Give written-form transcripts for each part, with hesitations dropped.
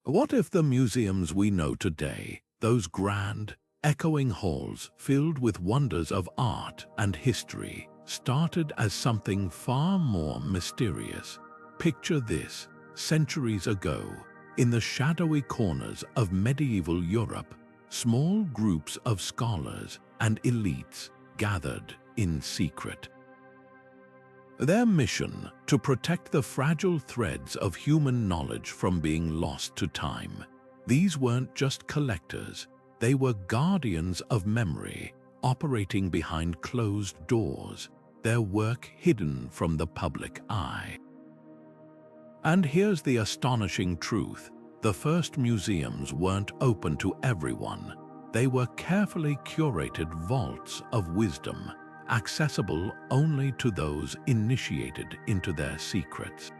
What if the museums we know today, those grand, echoing halls filled with wonders of art and history, started as something far more mysterious? Picture this: centuries ago, in the shadowy corners of medieval Europe, small groups of scholars and elites gathered in secret. Their mission: to protect the fragile threads of human knowledge from being lost to time. These weren't just collectors, they were guardians of memory, operating behind closed doors, their work hidden from the public eye. And here's the astonishing truth: the first museums weren't open to everyone. They were carefully curated vaults of wisdom, accessible only to those initiated into their secrets.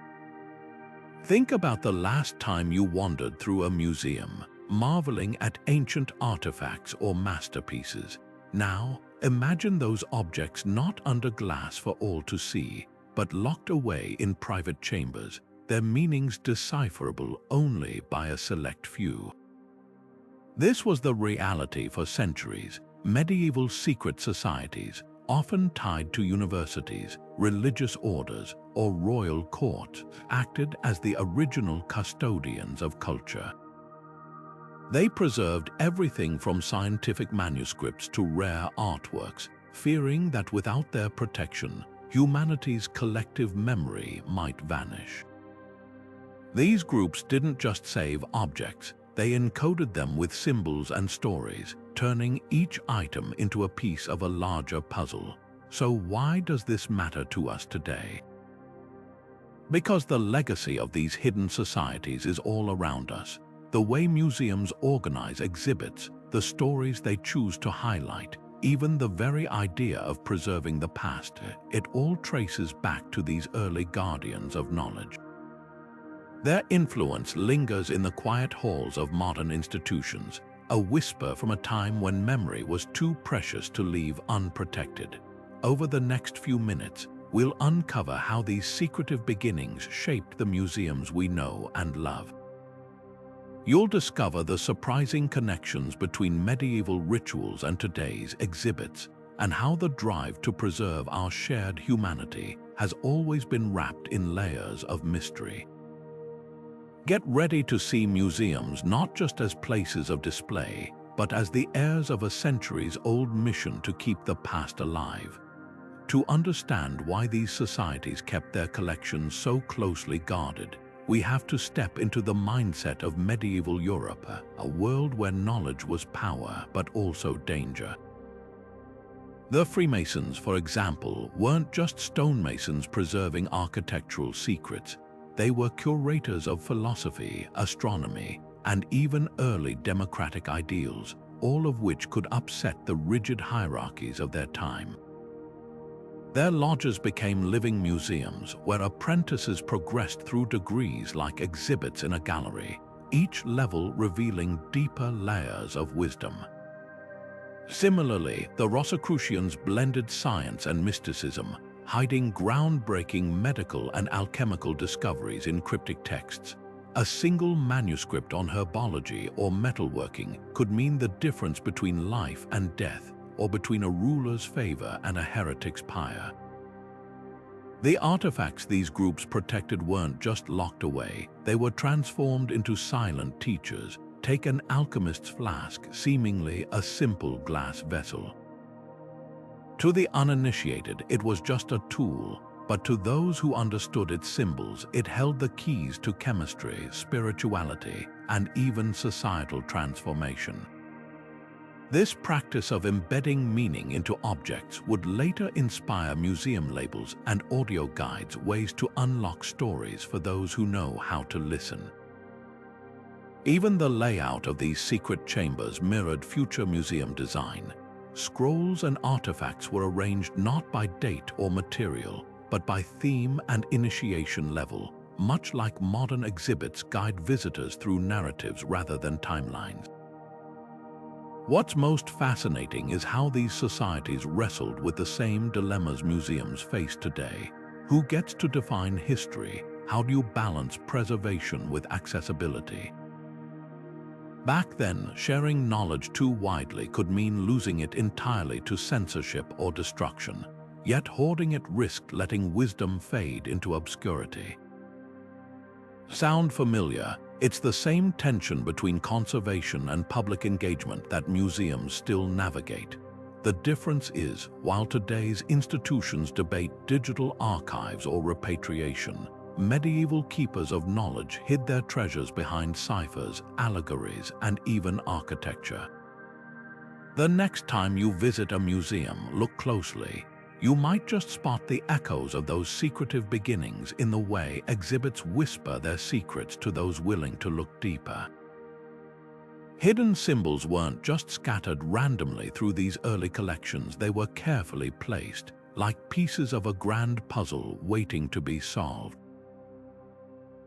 Think about the last time you wandered through a museum, marveling at ancient artifacts or masterpieces. Now, imagine those objects not under glass for all to see, but locked away in private chambers, their meanings decipherable only by a select few. This was the reality for centuries. Medieval secret societies, often tied to universities, religious orders, or royal courts, acted as the original custodians of culture. They preserved everything from scientific manuscripts to rare artworks, fearing that without their protection, humanity's collective memory might vanish. These groups didn't just save objects, they encoded them with symbols and stories, turning each item into a piece of a larger puzzle. So why does this matter to us today? Because the legacy of these hidden societies is all around us. The way museums organize exhibits, the stories they choose to highlight, even the very idea of preserving the past, it all traces back to these early guardians of knowledge. Their influence lingers in the quiet halls of modern institutions, a whisper from a time when memory was too precious to leave unprotected. Over the next few minutes, we'll uncover how these secretive beginnings shaped the museums we know and love. You'll discover the surprising connections between medieval rituals and today's exhibits, and how the drive to preserve our shared humanity has always been wrapped in layers of mystery. Get ready to see museums not just as places of display, but as the heirs of a centuries-old mission to keep the past alive. To understand why these societies kept their collections so closely guarded, we have to step into the mindset of medieval Europe, a world where knowledge was power but also danger. The Freemasons, for example, weren't just stonemasons preserving architectural secrets. They were curators of philosophy, astronomy, and even early democratic ideals, all of which could upset the rigid hierarchies of their time. Their lodges became living museums where apprentices progressed through degrees like exhibits in a gallery, each level revealing deeper layers of wisdom. Similarly, the Rosicrucians blended science and mysticism, hiding groundbreaking medical and alchemical discoveries in cryptic texts. A single manuscript on herbology or metalworking could mean the difference between life and death, or between a ruler's favor and a heretic's pyre. The artifacts these groups protected weren't just locked away, they were transformed into silent teachers. Take an alchemist's flask, seemingly a simple glass vessel. To the uninitiated, it was just a tool, but to those who understood its symbols, it held the keys to chemistry, spirituality, and even societal transformation. This practice of embedding meaning into objects would later inspire museum labels and audio guides, ways to unlock stories for those who know how to listen. Even the layout of these secret chambers mirrored future museum design. Scrolls and artifacts were arranged not by date or material, but by theme and initiation level, much like modern exhibits guide visitors through narratives rather than timelines. What's most fascinating is how these societies wrestled with the same dilemmas museums face today. Who gets to define history? How do you balance preservation with accessibility? Back then, sharing knowledge too widely could mean losing it entirely to censorship or destruction, yet hoarding it risked letting wisdom fade into obscurity. Sound familiar? It's the same tension between conservation and public engagement that museums still navigate. The difference is, while today's institutions debate digital archives or repatriation, medieval keepers of knowledge hid their treasures behind ciphers, allegories, and even architecture. The next time you visit a museum, look closely. You might just spot the echoes of those secretive beginnings in the way exhibits whisper their secrets to those willing to look deeper. Hidden symbols weren't just scattered randomly through these early collections, they were carefully placed, like pieces of a grand puzzle waiting to be solved.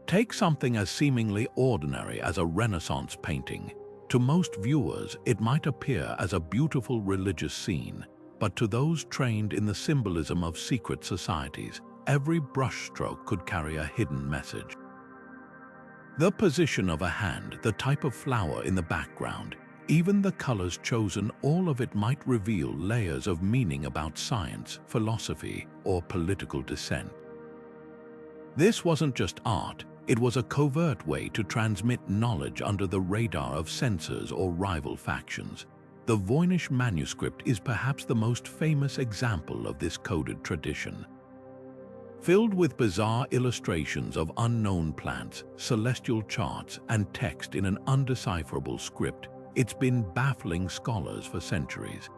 Take something as seemingly ordinary as a Renaissance painting. To most viewers, it might appear as a beautiful religious scene, but to those trained in the symbolism of secret societies, every brushstroke could carry a hidden message. The position of a hand, the type of flower in the background, even the colors chosen, all of it might reveal layers of meaning about science, philosophy, or political dissent. This wasn't just art, it was a covert way to transmit knowledge under the radar of censors or rival factions. The Voinich Manuscript is perhaps the most famous example of this coded tradition. Filled with bizarre illustrations of unknown plants, celestial charts, and text in an undecipherable script, it's been baffling scholars for centuries.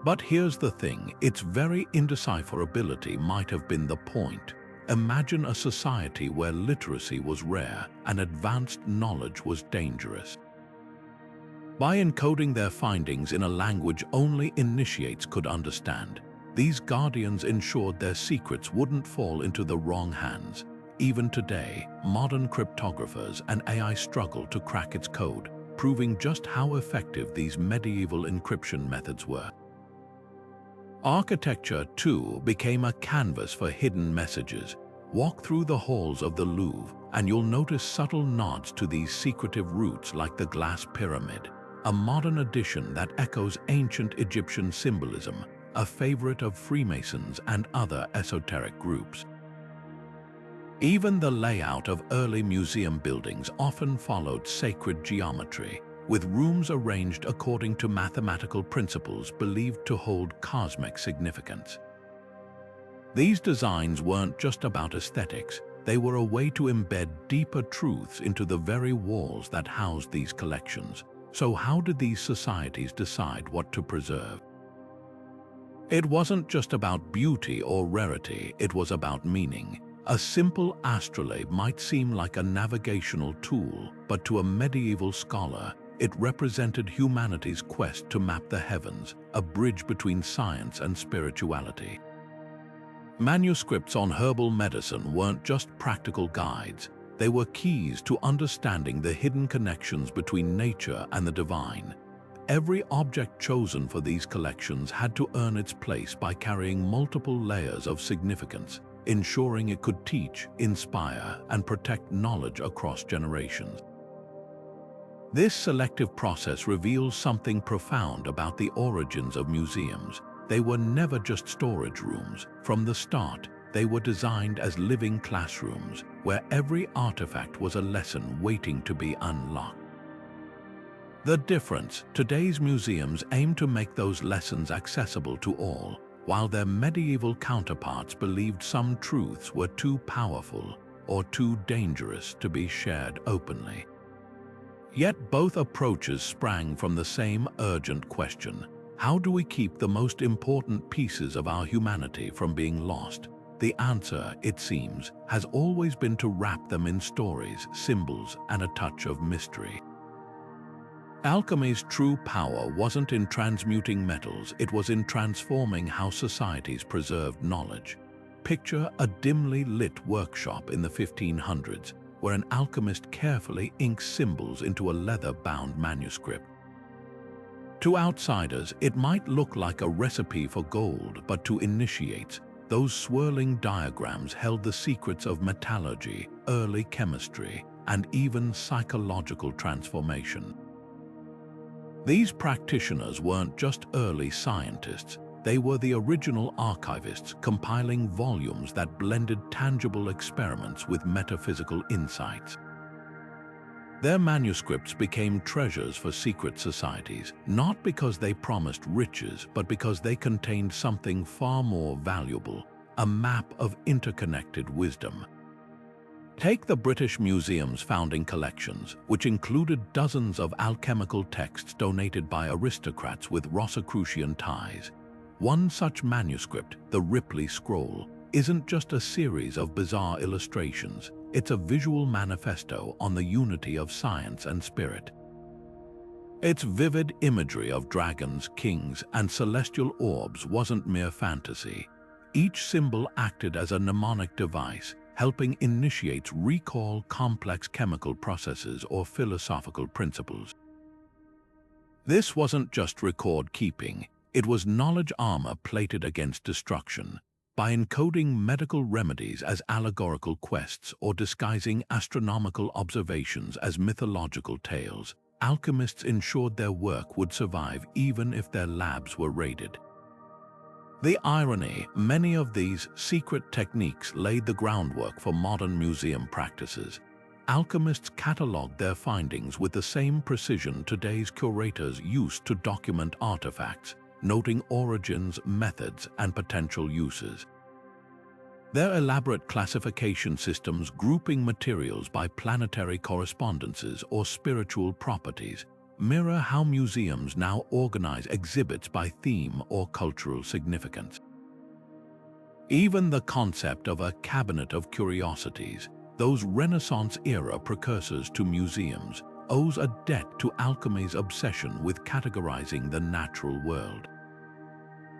But here's the thing, its very indecipherability might have been the point. Imagine a society where literacy was rare and advanced knowledge was dangerous. By encoding their findings in a language only initiates could understand, these guardians ensured their secrets wouldn't fall into the wrong hands. Even today, modern cryptographers and AI struggle to crack its code, proving just how effective these medieval encryption methods were. Architecture, too, became a canvas for hidden messages. Walk through the halls of the Louvre, and you'll notice subtle nods to these secretive roots like the glass pyramid, a modern addition that echoes ancient Egyptian symbolism, a favorite of Freemasons and other esoteric groups. Even the layout of early museum buildings often followed sacred geometry, with rooms arranged according to mathematical principles believed to hold cosmic significance. These designs weren't just about aesthetics, they were a way to embed deeper truths into the very walls that housed these collections. So how did these societies decide what to preserve? It wasn't just about beauty or rarity, it was about meaning. A simple astrolabe might seem like a navigational tool, but to a medieval scholar, it represented humanity's quest to map the heavens, a bridge between science and spirituality. Manuscripts on herbal medicine weren't just practical guides, they were keys to understanding the hidden connections between nature and the divine. Every object chosen for these collections had to earn its place by carrying multiple layers of significance, ensuring it could teach, inspire, and protect knowledge across generations. This selective process reveals something profound about the origins of museums. They were never just storage rooms. From the start, they were designed as living classrooms, where every artifact was a lesson waiting to be unlocked. The difference: today's museums aim to make those lessons accessible to all, while their medieval counterparts believed some truths were too powerful or too dangerous to be shared openly. Yet both approaches sprang from the same urgent question: how do we keep the most important pieces of our humanity from being lost? The answer, it seems, has always been to wrap them in stories, symbols, and a touch of mystery. Alchemy's true power wasn't in transmuting metals, it was in transforming how societies preserved knowledge. Picture a dimly lit workshop in the 1500s, where an alchemist carefully inks symbols into a leather-bound manuscript. To outsiders, it might look like a recipe for gold, but to initiates, those swirling diagrams held the secrets of metallurgy, early chemistry, and even psychological transformation. These practitioners weren't just early scientists, they were the original archivists compiling volumes that blended tangible experiments with metaphysical insights. Their manuscripts became treasures for secret societies, not because they promised riches, but because they contained something far more valuable, a map of interconnected wisdom. Take the British Museum's founding collections, which included dozens of alchemical texts donated by aristocrats with Rosicrucian ties. One such manuscript, the Ripley Scroll, isn't just a series of bizarre illustrations, it's a visual manifesto on the unity of science and spirit. Its vivid imagery of dragons, kings, and celestial orbs wasn't mere fantasy. Each symbol acted as a mnemonic device, helping initiates recall complex chemical processes or philosophical principles. This wasn't just record-keeping, it was knowledge armor plated against destruction. By encoding medical remedies as allegorical quests or disguising astronomical observations as mythological tales, alchemists ensured their work would survive even if their labs were raided. The irony, many of these secret techniques laid the groundwork for modern museum practices. Alchemists cataloged their findings with the same precision today's curators use to document artifacts, noting origins, methods, and potential uses. Their elaborate classification systems grouping materials by planetary correspondences or spiritual properties mirror how museums now organize exhibits by theme or cultural significance. Even the concept of a cabinet of curiosities, those Renaissance-era precursors to museums, owes a debt to alchemy's obsession with categorizing the natural world.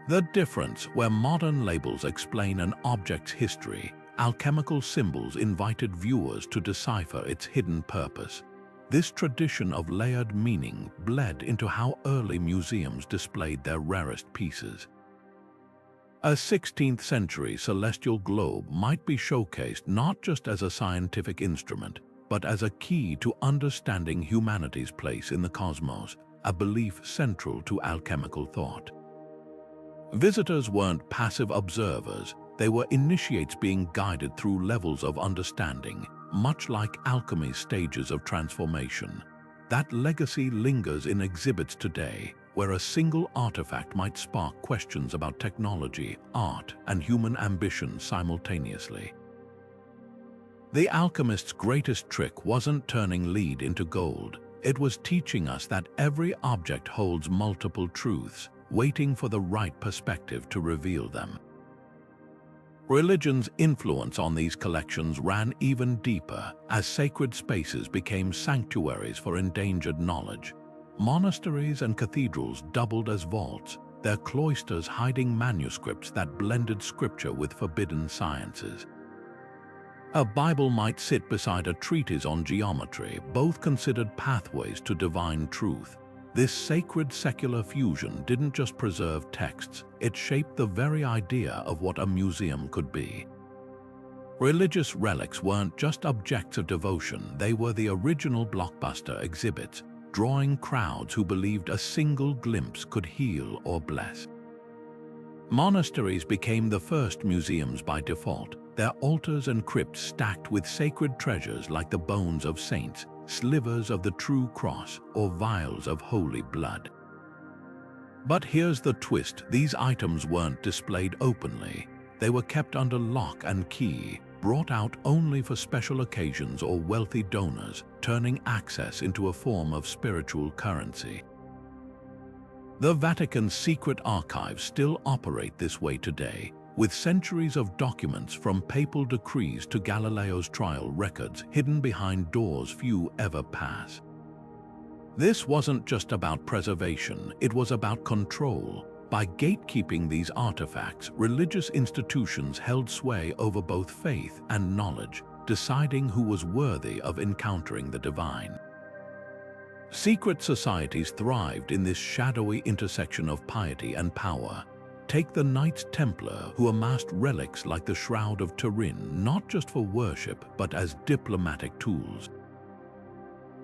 The difference, where modern labels explain an object's history, alchemical symbols invited viewers to decipher its hidden purpose. This tradition of layered meaning bled into how early museums displayed their rarest pieces. A 16th-century celestial globe might be showcased not just as a scientific instrument, but as a key to understanding humanity's place in the cosmos, a belief central to alchemical thought. Visitors weren't passive observers, they were initiates being guided through levels of understanding, much like alchemy's stages of transformation. That legacy lingers in exhibits today, where a single artifact might spark questions about technology, art, and human ambition simultaneously. The alchemist's greatest trick wasn't turning lead into gold, it was teaching us that every object holds multiple truths, waiting for the right perspective to reveal them. Religion's influence on these collections ran even deeper as sacred spaces became sanctuaries for endangered knowledge. Monasteries and cathedrals doubled as vaults, their cloisters hiding manuscripts that blended scripture with forbidden sciences. A Bible might sit beside a treatise on geometry, both considered pathways to divine truth. This sacred secular fusion didn't just preserve texts, it shaped the very idea of what a museum could be. Religious relics weren't just objects of devotion, they were the original blockbuster exhibits, drawing crowds who believed a single glimpse could heal or bless. Monasteries became the first museums by default, their altars and crypts stacked with sacred treasures like the bones of saints, slivers of the true cross, or vials of holy blood. But here's the twist, these items weren't displayed openly. They were kept under lock and key, brought out only for special occasions or wealthy donors, turning access into a form of spiritual currency. The Vatican's secret archives still operate this way today, with centuries of documents from papal decrees to Galileo's trial records hidden behind doors few ever pass. This wasn't just about preservation, it was about control. By gatekeeping these artifacts, religious institutions held sway over both faith and knowledge, deciding who was worthy of encountering the divine. Secret societies thrived in this shadowy intersection of piety and power. Take the Knights Templar, who amassed relics like the Shroud of Turin not just for worship but as diplomatic tools.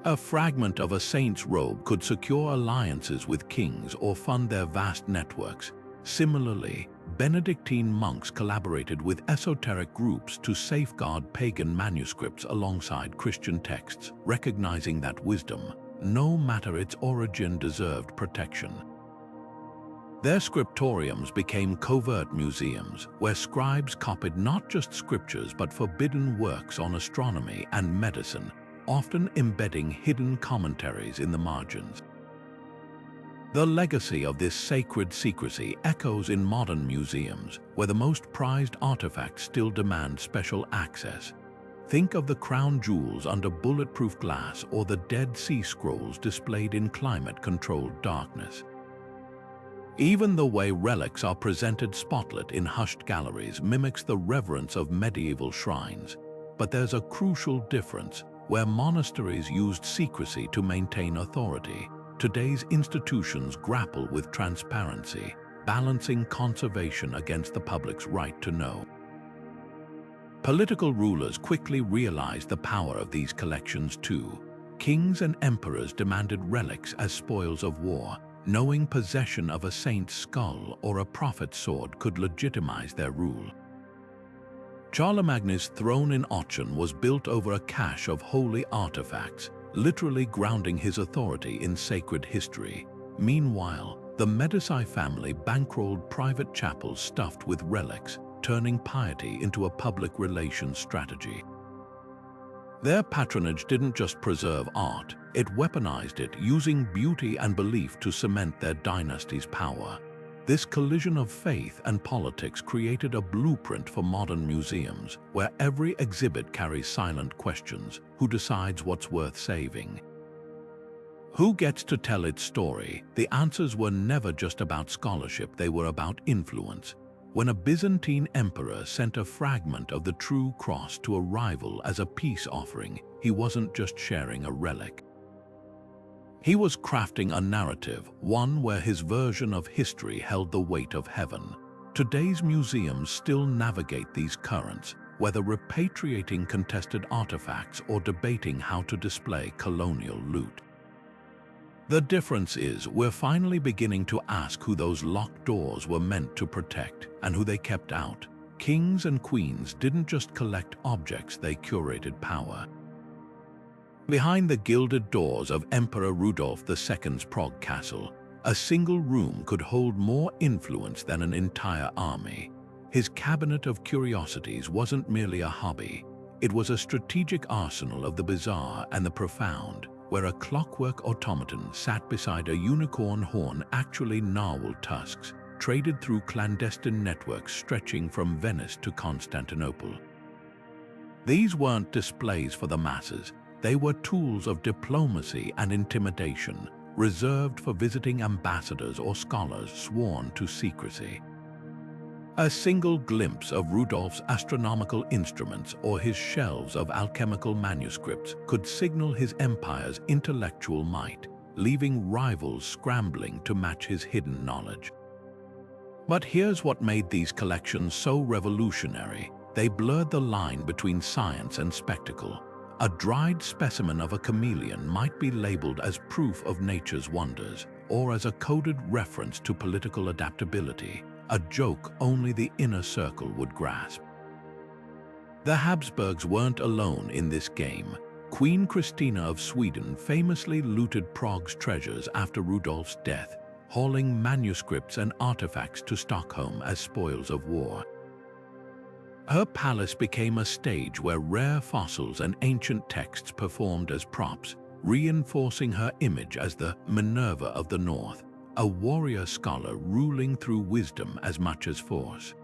A fragment of a saint's robe could secure alliances with kings or fund their vast networks. Similarly, Benedictine monks collaborated with esoteric groups to safeguard pagan manuscripts alongside Christian texts, recognizing that wisdom, no matter its origin, deserved protection. Their scriptoriums became covert museums, where scribes copied not just scriptures but forbidden works on astronomy and medicine, often embedding hidden commentaries in the margins. The legacy of this sacred secrecy echoes in modern museums, where the most prized artifacts still demand special access. Think of the crown jewels under bulletproof glass or the Dead Sea Scrolls displayed in climate-controlled darkness. Even the way relics are presented spotlit in hushed galleries mimics the reverence of medieval shrines. But there's a crucial difference. Where monasteries used secrecy to maintain authority, today's institutions grapple with transparency, balancing conservation against the public's right to know. Political rulers quickly realized the power of these collections too. Kings and emperors demanded relics as spoils of war, knowing possession of a saint's skull or a prophet's sword could legitimize their rule. Charlemagne's throne in Aachen was built over a cache of holy artifacts, literally grounding his authority in sacred history. Meanwhile, the Medici family bankrolled private chapels stuffed with relics, turning piety into a public relations strategy. Their patronage didn't just preserve art, it weaponized it, using beauty and belief to cement their dynasty's power. This collision of faith and politics created a blueprint for modern museums, where every exhibit carries silent questions. Who decides what's worth saving? Who gets to tell its story? The answers were never just about scholarship, they were about influence. When a Byzantine emperor sent a fragment of the true cross to a rival as a peace offering, he wasn't just sharing a relic. He was crafting a narrative, one where his version of history held the weight of heaven. Today's museums still navigate these currents, whether repatriating contested artifacts or debating how to display colonial loot. The difference is, we're finally beginning to ask who those locked doors were meant to protect and who they kept out. Kings and queens didn't just collect objects, they curated power. Behind the gilded doors of Emperor Rudolf II's Prague castle, a single room could hold more influence than an entire army. His cabinet of curiosities wasn't merely a hobby. It was a strategic arsenal of the bizarre and the profound, where a clockwork automaton sat beside a unicorn horn, actually narwhal tusks, traded through clandestine networks stretching from Venice to Constantinople. These weren't displays for the masses. They were tools of diplomacy and intimidation, reserved for visiting ambassadors or scholars sworn to secrecy. A single glimpse of Rudolf's astronomical instruments or his shelves of alchemical manuscripts could signal his empire's intellectual might, leaving rivals scrambling to match his hidden knowledge. But here's what made these collections so revolutionary. They blurred the line between science and spectacle. A dried specimen of a chameleon might be labeled as proof of nature's wonders, or as a coded reference to political adaptability, a joke only the inner circle would grasp. The Habsburgs weren't alone in this game. Queen Christina of Sweden famously looted Prague's treasures after Rudolf's death, hauling manuscripts and artifacts to Stockholm as spoils of war. Her palace became a stage where rare fossils and ancient texts performed as props, reinforcing her image as the Minerva of the North, a warrior scholar ruling through wisdom as much as force.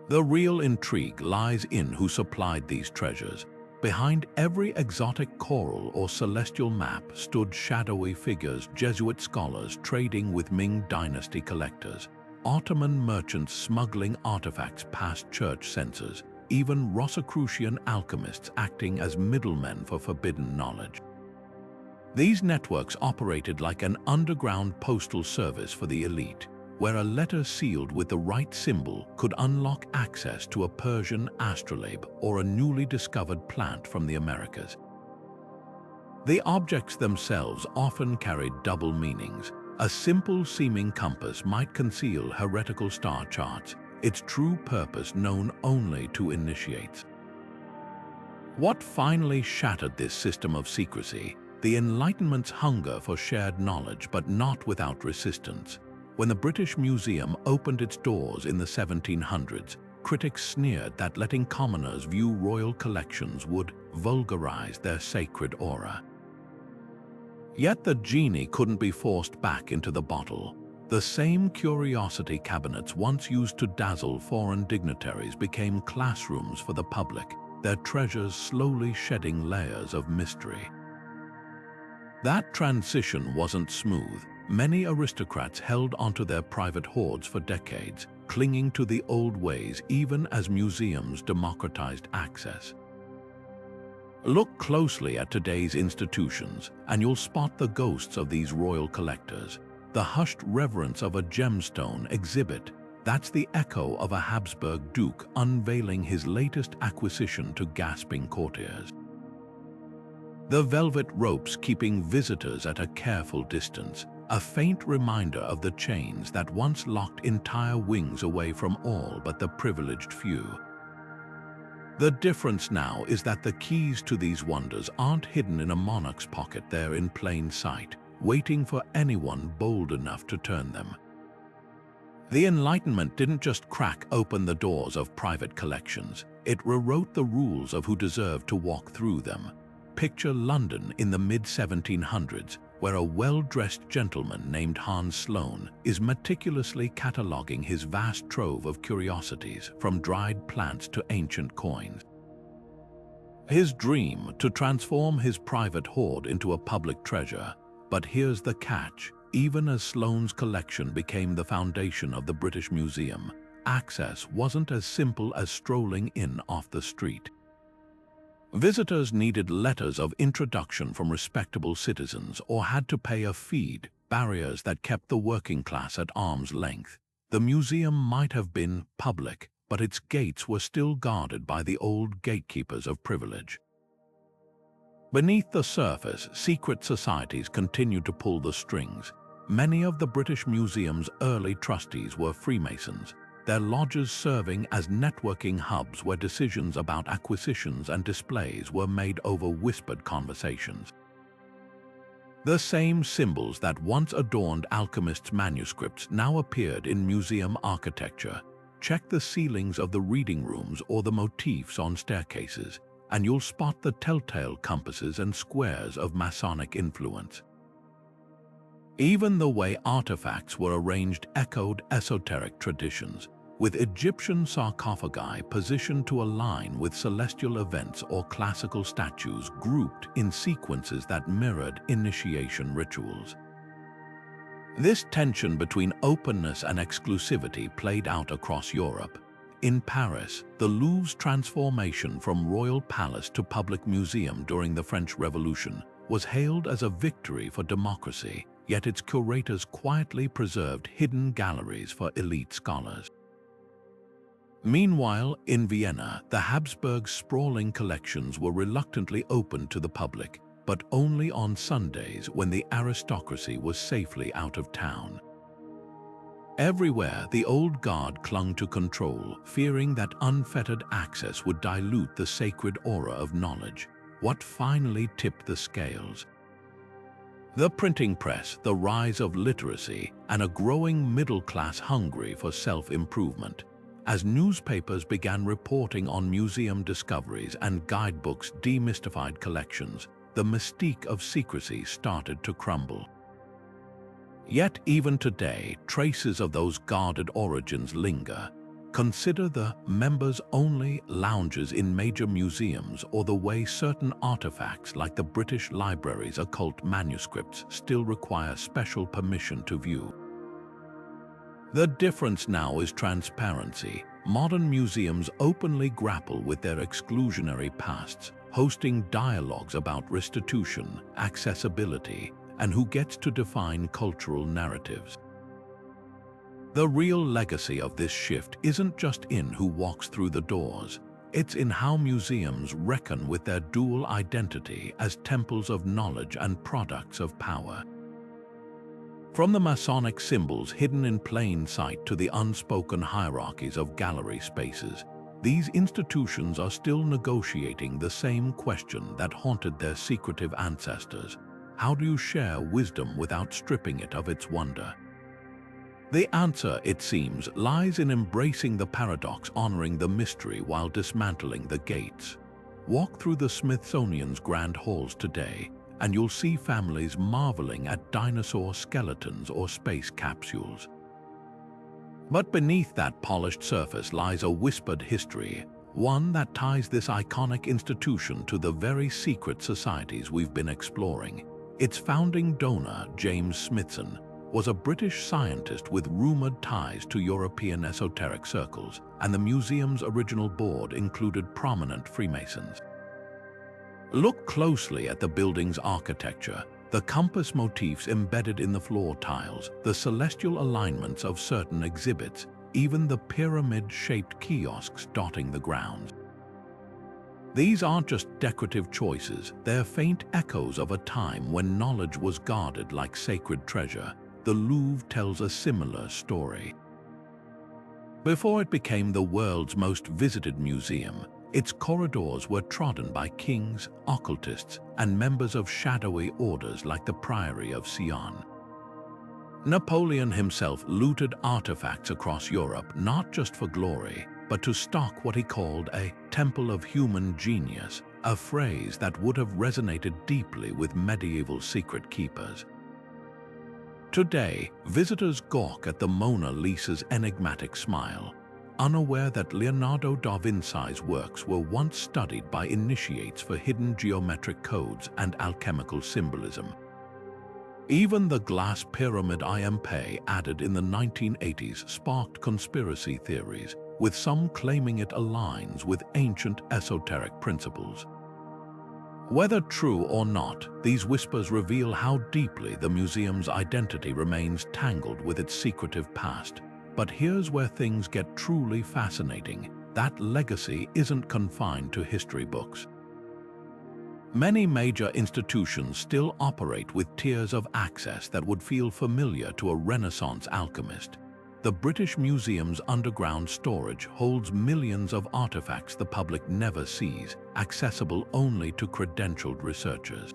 The real intrigue lies in who supplied these treasures. Behind every exotic coral or celestial map stood shadowy figures, Jesuit scholars trading with Ming Dynasty collectors, Ottoman merchants smuggling artifacts past church censors, even Rosicrucian alchemists acting as middlemen for forbidden knowledge. These networks operated like an underground postal service for the elite, where a letter sealed with the right symbol could unlock access to a Persian astrolabe or a newly discovered plant from the Americas. The objects themselves often carried double meanings. A simple-seeming compass might conceal heretical star charts, its true purpose known only to initiates. What finally shattered this system of secrecy? The Enlightenment's hunger for shared knowledge, but not without resistance. When the British Museum opened its doors in the 1700s, critics sneered that letting commoners view royal collections would vulgarize their sacred aura. Yet the genie couldn't be forced back into the bottle. The same curiosity cabinets once used to dazzle foreign dignitaries became classrooms for the public, their treasures slowly shedding layers of mystery. That transition wasn't smooth. Many aristocrats held onto their private hoards for decades, clinging to the old ways even as museums democratized access. Look closely at today's institutions, and you'll spot the ghosts of these royal collectors. The hushed reverence of a gemstone exhibit, that's the echo of a Habsburg duke unveiling his latest acquisition to gasping courtiers. The velvet ropes keeping visitors at a careful distance, a faint reminder of the chains that once locked entire wings away from all but the privileged few. The difference now is that the keys to these wonders aren't hidden in a monarch's pocket, they're in plain sight, waiting for anyone bold enough to turn them. The Enlightenment didn't just crack open the doors of private collections, it rewrote the rules of who deserved to walk through them. Picture London in the mid-1700s, where a well-dressed gentleman named Hans Sloane is meticulously cataloguing his vast trove of curiosities, from dried plants to ancient coins. His dream to transform his private hoard into a public treasure. But here's the catch: even as Sloane's collection became the foundation of the British Museum, access wasn't as simple as strolling in off the street. Visitors needed letters of introduction from respectable citizens or had to pay a fee, barriers that kept the working class at arm's length. The museum might have been public, but its gates were still guarded by the old gatekeepers of privilege. Beneath the surface, secret societies continued to pull the strings. Many of the British Museum's early trustees were Freemasons, their lodges serving as networking hubs where decisions about acquisitions and displays were made over whispered conversations. The same symbols that once adorned Alchemists' manuscripts now appeared in museum architecture. Check the ceilings of the reading rooms or the motifs on staircases, and you'll spot the telltale compasses and squares of Masonic influence. Even the way artifacts were arranged echoed esoteric traditions, with Egyptian sarcophagi positioned to align with celestial events or classical statues grouped in sequences that mirrored initiation rituals. This tension between openness and exclusivity played out across Europe. In Paris, the Louvre's transformation from royal palace to public museum during the French Revolution was hailed as a victory for democracy, yet its curators quietly preserved hidden galleries for elite scholars. Meanwhile, in Vienna, the Habsburg sprawling collections were reluctantly opened to the public, but only on Sundays when the aristocracy was safely out of town. Everywhere, the old guard clung to control, fearing that unfettered access would dilute the sacred aura of knowledge. What finally tipped the scales? The printing press, the rise of literacy, and a growing middle class hungry for self-improvement. As newspapers began reporting on museum discoveries and guidebooks demystified collections, the mystique of secrecy started to crumble. Yet even today, traces of those guarded origins linger. Consider the members-only lounges in major museums or the way certain artifacts like the British Library's occult manuscripts still require special permission to view. The difference now is transparency. Modern museums openly grapple with their exclusionary pasts, hosting dialogues about restitution, accessibility, and who gets to define cultural narratives. The real legacy of this shift isn't just in who walks through the doors. It's in how museums reckon with their dual identity as temples of knowledge and products of power. From the Masonic symbols hidden in plain sight to the unspoken hierarchies of gallery spaces, these institutions are still negotiating the same question that haunted their secretive ancestors. How do you share wisdom without stripping it of its wonder? The answer, it seems, lies in embracing the paradox, honoring the mystery while dismantling the gates. Walk through the Smithsonian's grand halls today, and you'll see families marveling at dinosaur skeletons or space capsules. But beneath that polished surface lies a whispered history, one that ties this iconic institution to the very secret societies we've been exploring. Its founding donor, James Smithson, was a British scientist with rumored ties to European esoteric circles, and the museum's original board included prominent Freemasons. Look closely at the building's architecture, the compass motifs embedded in the floor tiles, the celestial alignments of certain exhibits, even the pyramid-shaped kiosks dotting the grounds. These aren't just decorative choices, they're faint echoes of a time when knowledge was guarded like sacred treasure. The Louvre tells a similar story. Before it became the world's most visited museum, its corridors were trodden by kings, occultists, and members of shadowy orders like the Priory of Sion. Napoleon himself looted artifacts across Europe not just for glory, but to stock what he called a temple of human genius, a phrase that would have resonated deeply with medieval secret keepers. Today, visitors gawk at the Mona Lisa's enigmatic smile, unaware that Leonardo da Vinci's works were once studied by initiates for hidden geometric codes and alchemical symbolism. Even the glass pyramid IMP added in the 1980s sparked conspiracy theories, with some claiming it aligns with ancient esoteric principles. Whether true or not, these whispers reveal how deeply the museum's identity remains tangled with its secretive past. But here's where things get truly fascinating. That legacy isn't confined to history books. Many major institutions still operate with tiers of access that would feel familiar to a Renaissance alchemist. The British Museum's underground storage holds millions of artifacts the public never sees, accessible only to credentialed researchers.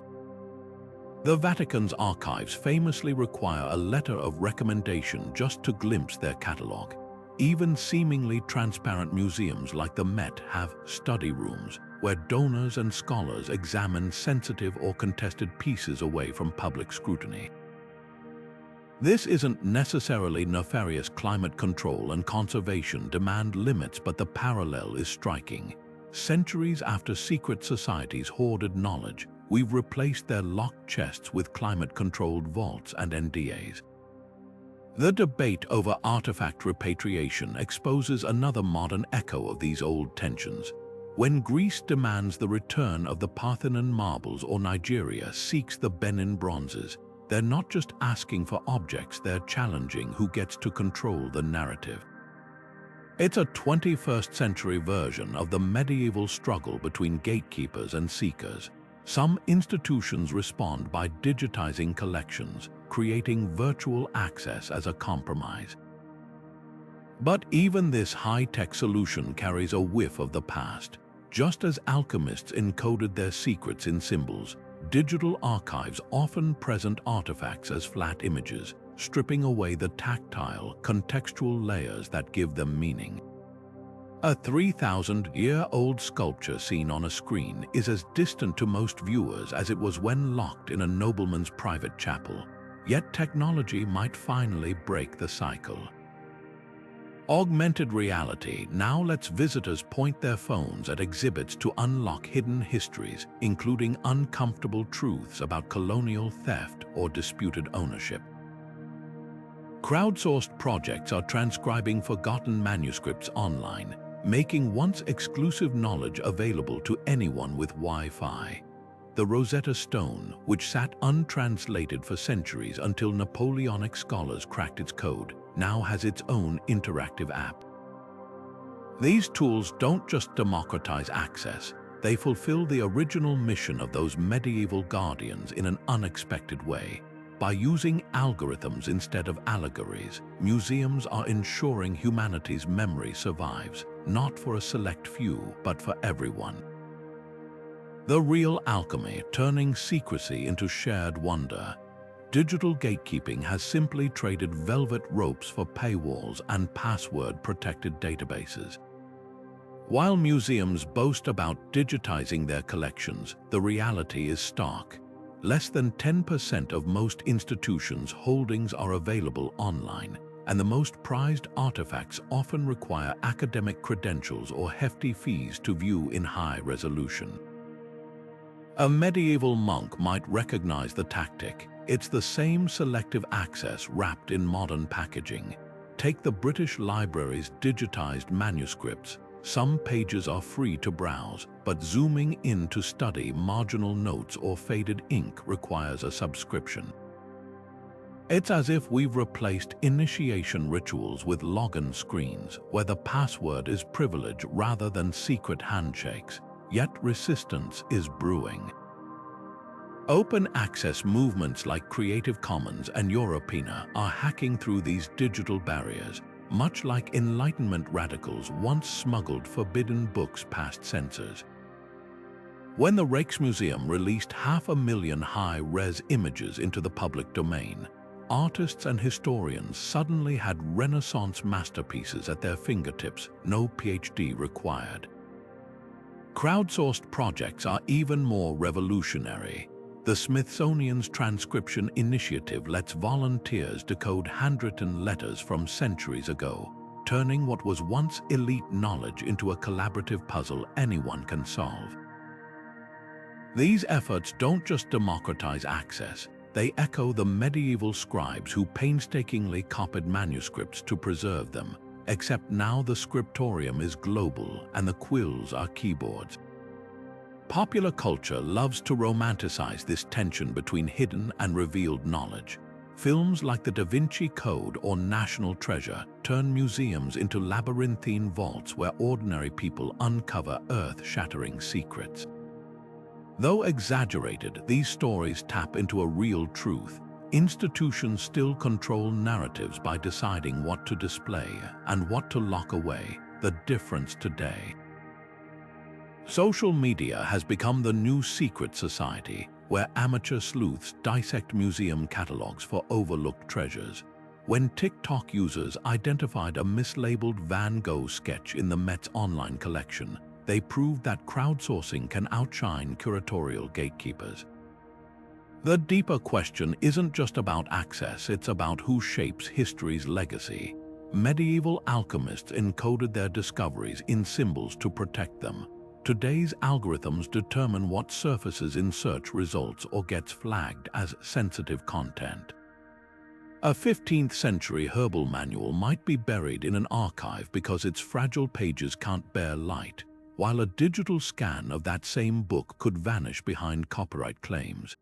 The Vatican's archives famously require a letter of recommendation just to glimpse their catalogue. Even seemingly transparent museums like the Met have study rooms, where donors and scholars examine sensitive or contested pieces away from public scrutiny. This isn't necessarily nefarious. Climate control and conservation demand limits, but the parallel is striking. Centuries after secret societies hoarded knowledge, we've replaced their locked chests with climate-controlled vaults and NDAs. The debate over artifact repatriation exposes another modern echo of these old tensions. When Greece demands the return of the Parthenon marbles or Nigeria seeks the Benin bronzes, they're not just asking for objects, they're challenging who gets to control the narrative. It's a 21st century version of the medieval struggle between gatekeepers and seekers. Some institutions respond by digitizing collections, creating virtual access as a compromise. But even this high-tech solution carries a whiff of the past. Just as alchemists encoded their secrets in symbols, digital archives often present artifacts as flat images, stripping away the tactile, contextual layers that give them meaning. A 3,000-year-old sculpture seen on a screen is as distant to most viewers as it was when locked in a nobleman's private chapel. Yet technology might finally break the cycle. Augmented reality now lets visitors point their phones at exhibits to unlock hidden histories, including uncomfortable truths about colonial theft or disputed ownership. Crowdsourced projects are transcribing forgotten manuscripts online, making once exclusive knowledge available to anyone with Wi-Fi. The Rosetta Stone, which sat untranslated for centuries until Napoleonic scholars cracked its code, now has its own interactive app. These tools don't just democratize access, they fulfill the original mission of those medieval guardians in an unexpected way. By using algorithms instead of allegories, museums are ensuring humanity's memory survives, not for a select few, but for everyone. The real alchemy, turning secrecy into shared wonder. Digital gatekeeping has simply traded velvet ropes for paywalls and password-protected databases. While museums boast about digitizing their collections, the reality is stark. Less than 10% of most institutions' holdings are available online, and the most prized artifacts often require academic credentials or hefty fees to view in high resolution. A medieval monk might recognize the tactic. It's the same selective access wrapped in modern packaging. Take the British Library's digitized manuscripts. Some pages are free to browse, but zooming in to study marginal notes or faded ink requires a subscription. It's as if we've replaced initiation rituals with login screens, where the password is privilege rather than secret handshakes. Yet resistance is brewing. Open access movements like Creative Commons and Europeana are hacking through these digital barriers, much like Enlightenment radicals once smuggled forbidden books past censors. When the Rijksmuseum released 500,000 high-res images into the public domain, artists and historians suddenly had Renaissance masterpieces at their fingertips, no PhD required. Crowdsourced projects are even more revolutionary. The Smithsonian's Transcription Initiative lets volunteers decode handwritten letters from centuries ago, turning what was once elite knowledge into a collaborative puzzle anyone can solve. These efforts don't just democratize access, they echo the medieval scribes who painstakingly copied manuscripts to preserve them, except now the scriptorium is global and the quills are keyboards. Popular culture loves to romanticize this tension between hidden and revealed knowledge. Films like The Da Vinci Code or National Treasure turn museums into labyrinthine vaults where ordinary people uncover earth-shattering secrets. Though exaggerated, these stories tap into a real truth. Institutions still control narratives by deciding what to display and what to lock away. The difference today. Social media has become the new secret society, where amateur sleuths dissect museum catalogs for overlooked treasures. When TikTok users identified a mislabeled Van Gogh sketch in the Met's online collection, they proved that crowdsourcing can outshine curatorial gatekeepers. The deeper question isn't just about access, it's about who shapes history's legacy. Medieval alchemists encoded their discoveries in symbols to protect them. Today's algorithms determine what surfaces in search results or gets flagged as sensitive content. A 15th century herbal manual might be buried in an archive because its fragile pages can't bear light, while a digital scan of that same book could vanish behind copyright claims.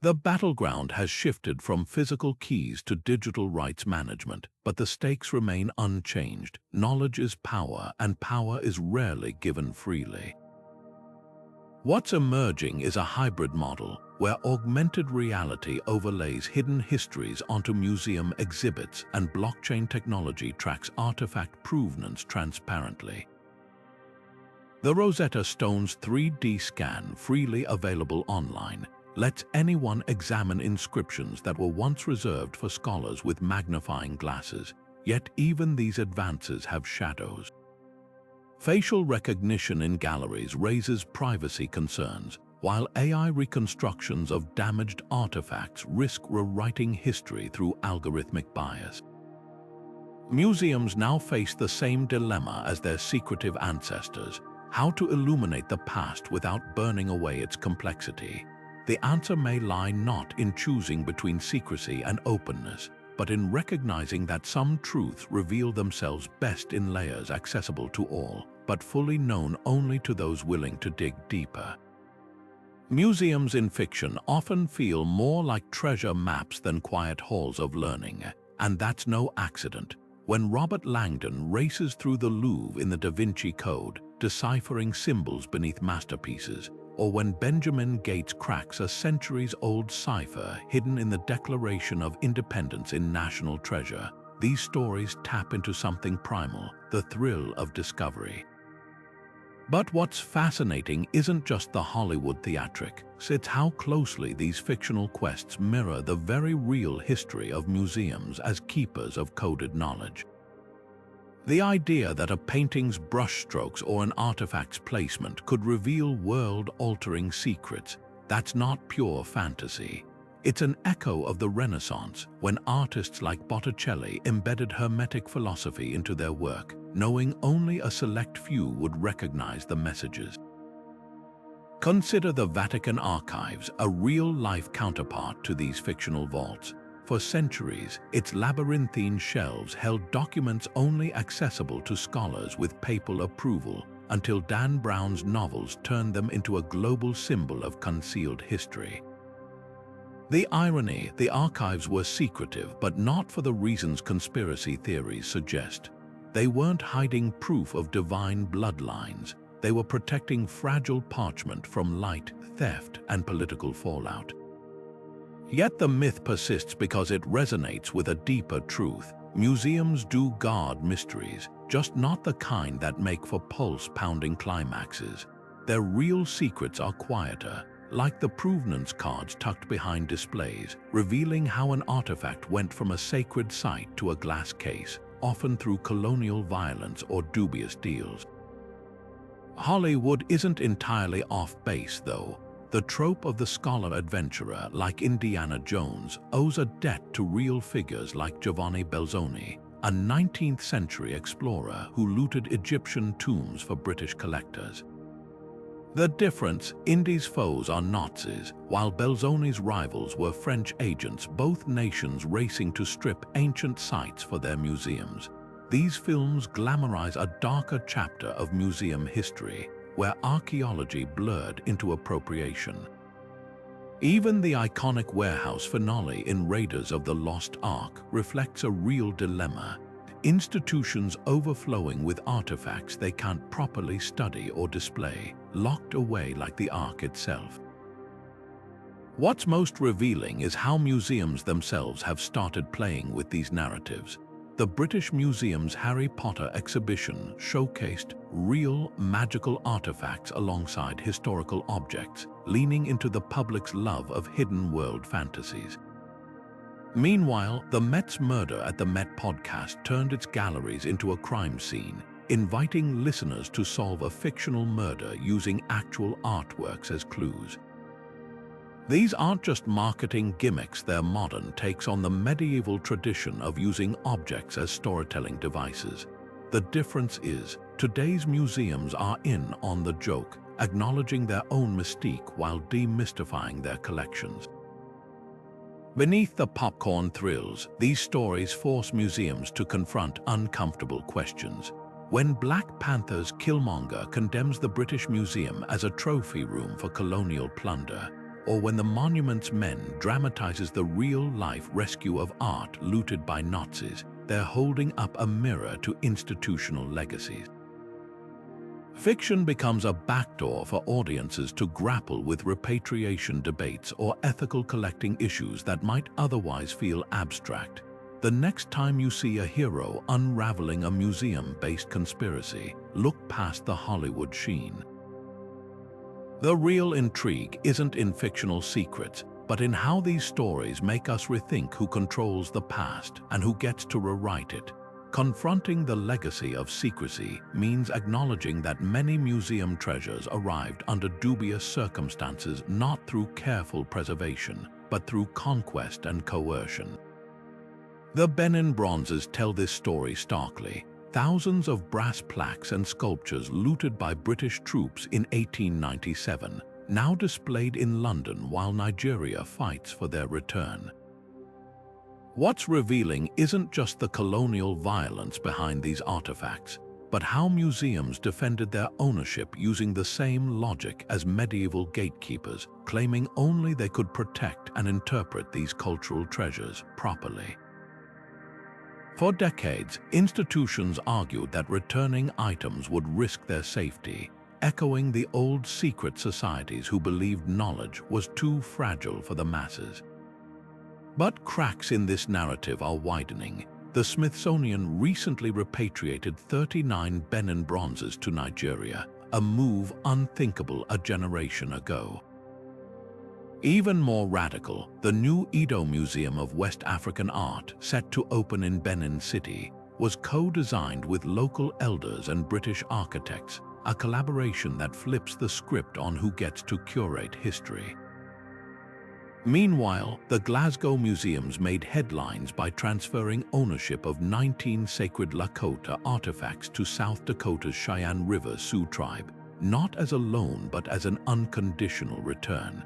The battleground has shifted from physical keys to digital rights management, but the stakes remain unchanged. Knowledge is power, and power is rarely given freely. What's emerging is a hybrid model, where augmented reality overlays hidden histories onto museum exhibits and blockchain technology tracks artifact provenance transparently. The Rosetta Stone's 3D scan, freely available online, lets anyone examine inscriptions that were once reserved for scholars with magnifying glasses, yet even these advances have shadows. Facial recognition in galleries raises privacy concerns, while AI reconstructions of damaged artifacts risk rewriting history through algorithmic bias. Museums now face the same dilemma as their secretive ancestors: how to illuminate the past without burning away its complexity. The answer may lie not in choosing between secrecy and openness, but in recognizing that some truths reveal themselves best in layers accessible to all, but fully known only to those willing to dig deeper. Museums in fiction often feel more like treasure maps than quiet halls of learning, and that's no accident. when Robert Langdon races through the Louvre in the Da Vinci Code, deciphering symbols beneath masterpieces, or when Benjamin Gates cracks a centuries-old cipher hidden in the Declaration of Independence in National Treasure, these stories tap into something primal, the thrill of discovery. But what's fascinating isn't just the Hollywood theatrics, it's how closely these fictional quests mirror the very real history of museums as keepers of coded knowledge. The idea that a painting's brushstrokes or an artifact's placement could reveal world-altering secrets, that's not pure fantasy. It's an echo of the Renaissance, when artists like Botticelli embedded Hermetic philosophy into their work, knowing only a select few would recognize the messages. Consider the Vatican archives, a real-life counterpart to these fictional vaults. For centuries, its labyrinthine shelves held documents only accessible to scholars with papal approval, until Dan Brown's novels turned them into a global symbol of concealed history. The irony, the archives were secretive, but not for the reasons conspiracy theories suggest. They weren't hiding proof of divine bloodlines. They were protecting fragile parchment from light, theft, and political fallout. Yet the myth persists because it resonates with a deeper truth. Museums do guard mysteries, just not the kind that make for pulse-pounding climaxes. Their real secrets are quieter, like the provenance cards tucked behind displays, revealing how an artifact went from a sacred site to a glass case, often through colonial violence or dubious deals. Hollywood isn't entirely off base, though. The trope of the scholar adventurer, like Indiana Jones, owes a debt to real figures like Giovanni Belzoni, a 19th-century explorer who looted Egyptian tombs for British collectors. The difference: Indy's foes are Nazis, while Belzoni's rivals were French agents, both nations racing to strip ancient sites for their museums. These films glamorize a darker chapter of museum history, where archaeology blurred into appropriation. Even the iconic warehouse finale in Raiders of the Lost Ark reflects a real dilemma: institutions overflowing with artifacts they can't properly study or display, locked away like the Ark itself. What's most revealing is how museums themselves have started playing with these narratives. The British Museum's Harry Potter exhibition showcased real magical artifacts alongside historical objects, leaning into the public's love of hidden world fantasies. Meanwhile, the Met's Murder at the Met podcast turned its galleries into a crime scene, inviting listeners to solve a fictional murder using actual artworks as clues. These aren't just marketing gimmicks, they're modern takes on the medieval tradition of using objects as storytelling devices. The difference is, today's museums are in on the joke, acknowledging their own mystique while demystifying their collections. Beneath the popcorn thrills, these stories force museums to confront uncomfortable questions. When Black Panther's Killmonger condemns the British Museum as a trophy room for colonial plunder, or when The Monuments Men dramatizes the real-life rescue of art looted by Nazis, they're holding up a mirror to institutional legacies. Fiction becomes a backdoor for audiences to grapple with repatriation debates or ethical collecting issues that might otherwise feel abstract. The next time you see a hero unraveling a museum-based conspiracy, look past the Hollywood sheen. The real intrigue isn't in fictional secrets, but in how these stories make us rethink who controls the past and who gets to rewrite it. Confronting the legacy of secrecy means acknowledging that many museum treasures arrived under dubious circumstances, not through careful preservation, but through conquest and coercion. The Benin bronzes tell this story starkly. Thousands of brass plaques and sculptures looted by British troops in 1897, now displayed in London while Nigeria fights for their return. What's revealing isn't just the colonial violence behind these artifacts, but how museums defended their ownership using the same logic as medieval gatekeepers, claiming only they could protect and interpret these cultural treasures properly. For decades, institutions argued that returning items would risk their safety, echoing the old secret societies who believed knowledge was too fragile for the masses. But cracks in this narrative are widening. The Smithsonian recently repatriated 39 Benin bronzes to Nigeria, a move unthinkable a generation ago. Even more radical, the new Edo Museum of West African Art, set to open in Benin City, was co-designed with local elders and British architects, a collaboration that flips the script on who gets to curate history. Meanwhile, the Glasgow museums made headlines by transferring ownership of 19 sacred Lakota artifacts to South Dakota's Cheyenne River Sioux tribe, not as a loan but as an unconditional return.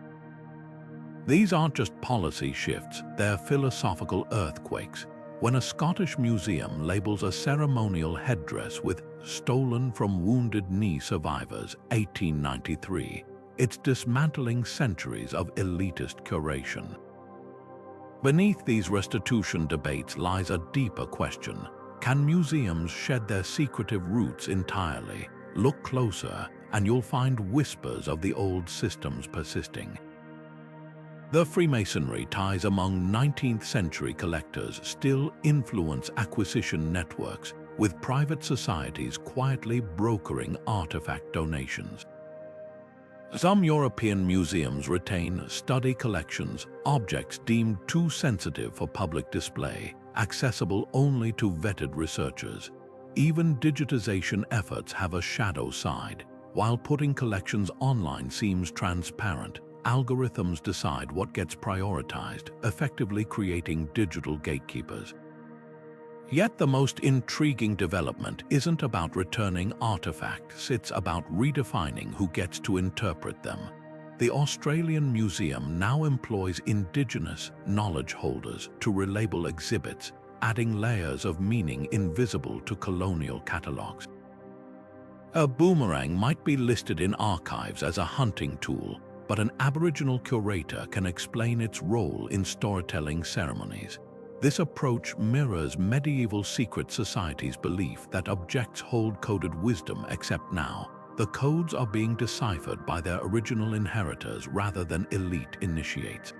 These aren't just policy shifts, they're philosophical earthquakes. When a Scottish museum labels a ceremonial headdress with "Stolen from Wounded Knee Survivors, 1893, it's dismantling centuries of elitist curation. Beneath these restitution debates lies a deeper question. Can museums shed their secretive roots entirely? Look closer, and you'll find whispers of the old systems persisting. The Freemasonry ties among 19th century collectors still influence acquisition networks, with private societies quietly brokering artifact donations. Some European museums retain study collections, objects deemed too sensitive for public display, accessible only to vetted researchers. Even digitization efforts have a shadow side. While putting collections online seems transparent, algorithms decide what gets prioritized, effectively creating digital gatekeepers. Yet the most intriguing development isn't about returning artifacts, it's about redefining who gets to interpret them. The Australian Museum now employs indigenous knowledge holders to relabel exhibits, adding layers of meaning invisible to colonial catalogues. A boomerang might be listed in archives as a hunting tool, but an Aboriginal curator can explain its role in storytelling ceremonies. This approach mirrors medieval secret societies' belief that objects hold coded wisdom, except now, the codes are being deciphered by their original inheritors rather than elite initiates.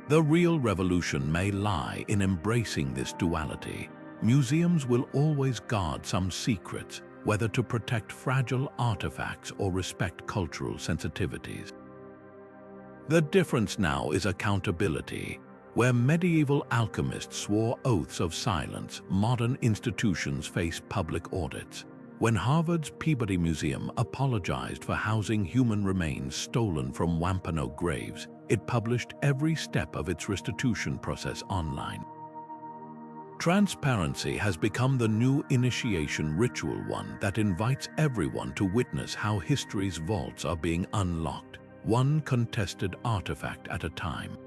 The real revolution may lie in embracing this duality. Museums will always guard some secrets, whether to protect fragile artifacts or respect cultural sensitivities. The difference now is accountability. Where medieval alchemists swore oaths of silence, modern institutions face public audits. When Harvard's Peabody Museum apologized for housing human remains stolen from Wampanoag graves, it published every step of its restitution process online. Transparency has become the new initiation ritual, one that invites everyone to witness how history's vaults are being unlocked, one contested artifact at a time.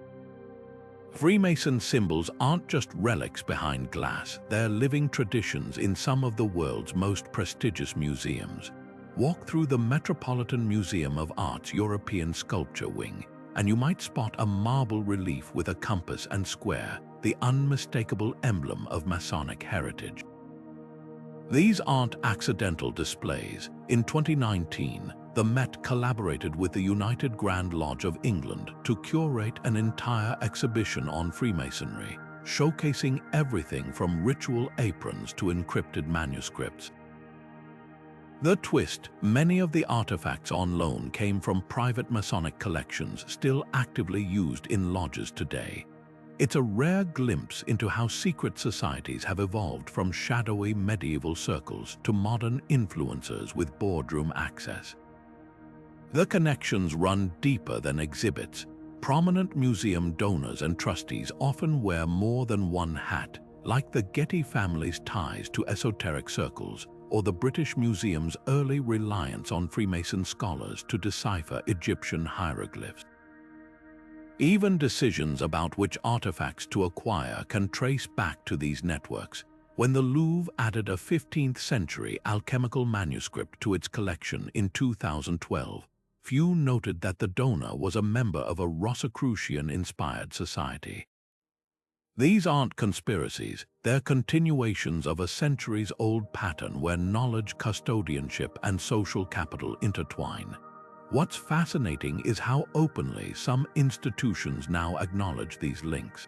Freemason symbols aren't just relics behind glass, they're living traditions in some of the world's most prestigious museums. Walk through the Metropolitan Museum of Art's European Sculpture Wing, and you might spot a marble relief with a compass and square, the unmistakable emblem of Masonic heritage. These aren't accidental displays. In 2019, the Met collaborated with the United Grand Lodge of England to curate an entire exhibition on Freemasonry, showcasing everything from ritual aprons to encrypted manuscripts. The twist: many of the artifacts on loan came from private Masonic collections still actively used in lodges today. It's a rare glimpse into how secret societies have evolved from shadowy medieval circles to modern influencers with boardroom access. The connections run deeper than exhibits. Prominent museum donors and trustees often wear more than one hat, like the Getty family's ties to esoteric circles, or the British Museum's early reliance on Freemason scholars to decipher Egyptian hieroglyphs. Even decisions about which artifacts to acquire can trace back to these networks. When the Louvre added a 15th century alchemical manuscript to its collection in 2012, few noted that the donor was a member of a Rosicrucian-inspired society. These aren't conspiracies, they're continuations of a centuries-old pattern where knowledge, custodianship, and social capital intertwine. What's fascinating is how openly some institutions now acknowledge these links.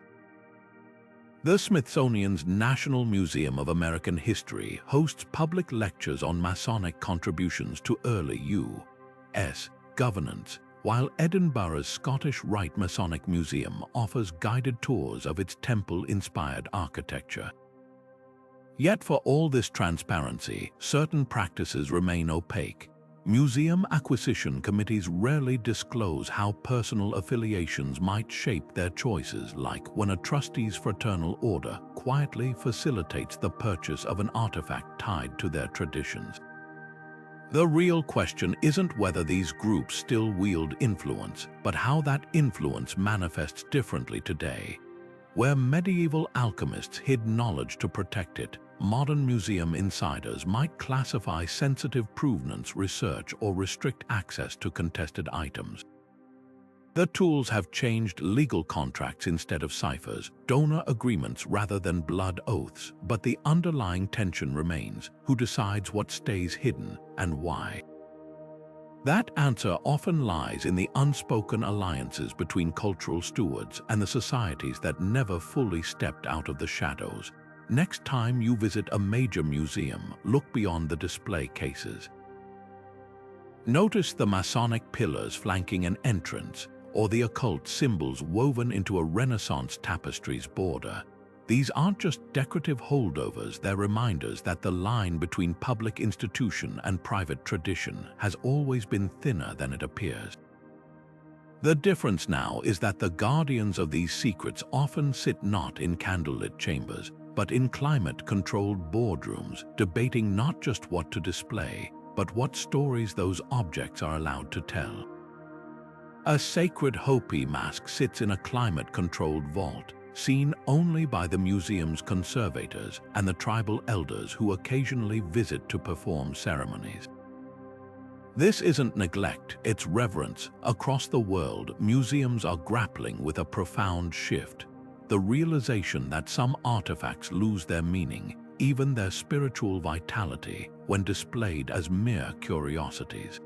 The Smithsonian's National Museum of American History hosts public lectures on Masonic contributions to early U.S. governance, while Edinburgh's Scottish Rite Masonic Museum offers guided tours of its temple-inspired architecture. Yet for all this transparency, certain practices remain opaque. Museum acquisition committees rarely disclose how personal affiliations might shape their choices, like when a trustee's fraternal order quietly facilitates the purchase of an artifact tied to their traditions. The real question isn't whether these groups still wield influence, but how that influence manifests differently today. Where medieval alchemists hid knowledge to protect it, modern museum insiders might classify sensitive provenance research or restrict access to contested items. The tools have changed: legal contracts instead of ciphers, donor agreements rather than blood oaths, but the underlying tension remains: who decides what stays hidden and why? That answer often lies in the unspoken alliances between cultural stewards and the societies that never fully stepped out of the shadows. Next time you visit a major museum, look beyond the display cases. Notice the Masonic pillars flanking an entrance, or the occult symbols woven into a Renaissance tapestry's border. These aren't just decorative holdovers, they're reminders that the line between public institution and private tradition has always been thinner than it appears. The difference now is that the guardians of these secrets often sit not in candlelit chambers, but in climate-controlled boardrooms, debating not just what to display, but what stories those objects are allowed to tell. A sacred Hopi mask sits in a climate-controlled vault, seen only by the museum's conservators and the tribal elders who occasionally visit to perform ceremonies. This isn't neglect, it's reverence. Across the world, museums are grappling with a profound shift: the realization that some artifacts lose their meaning, even their spiritual vitality, when displayed as mere curiosities.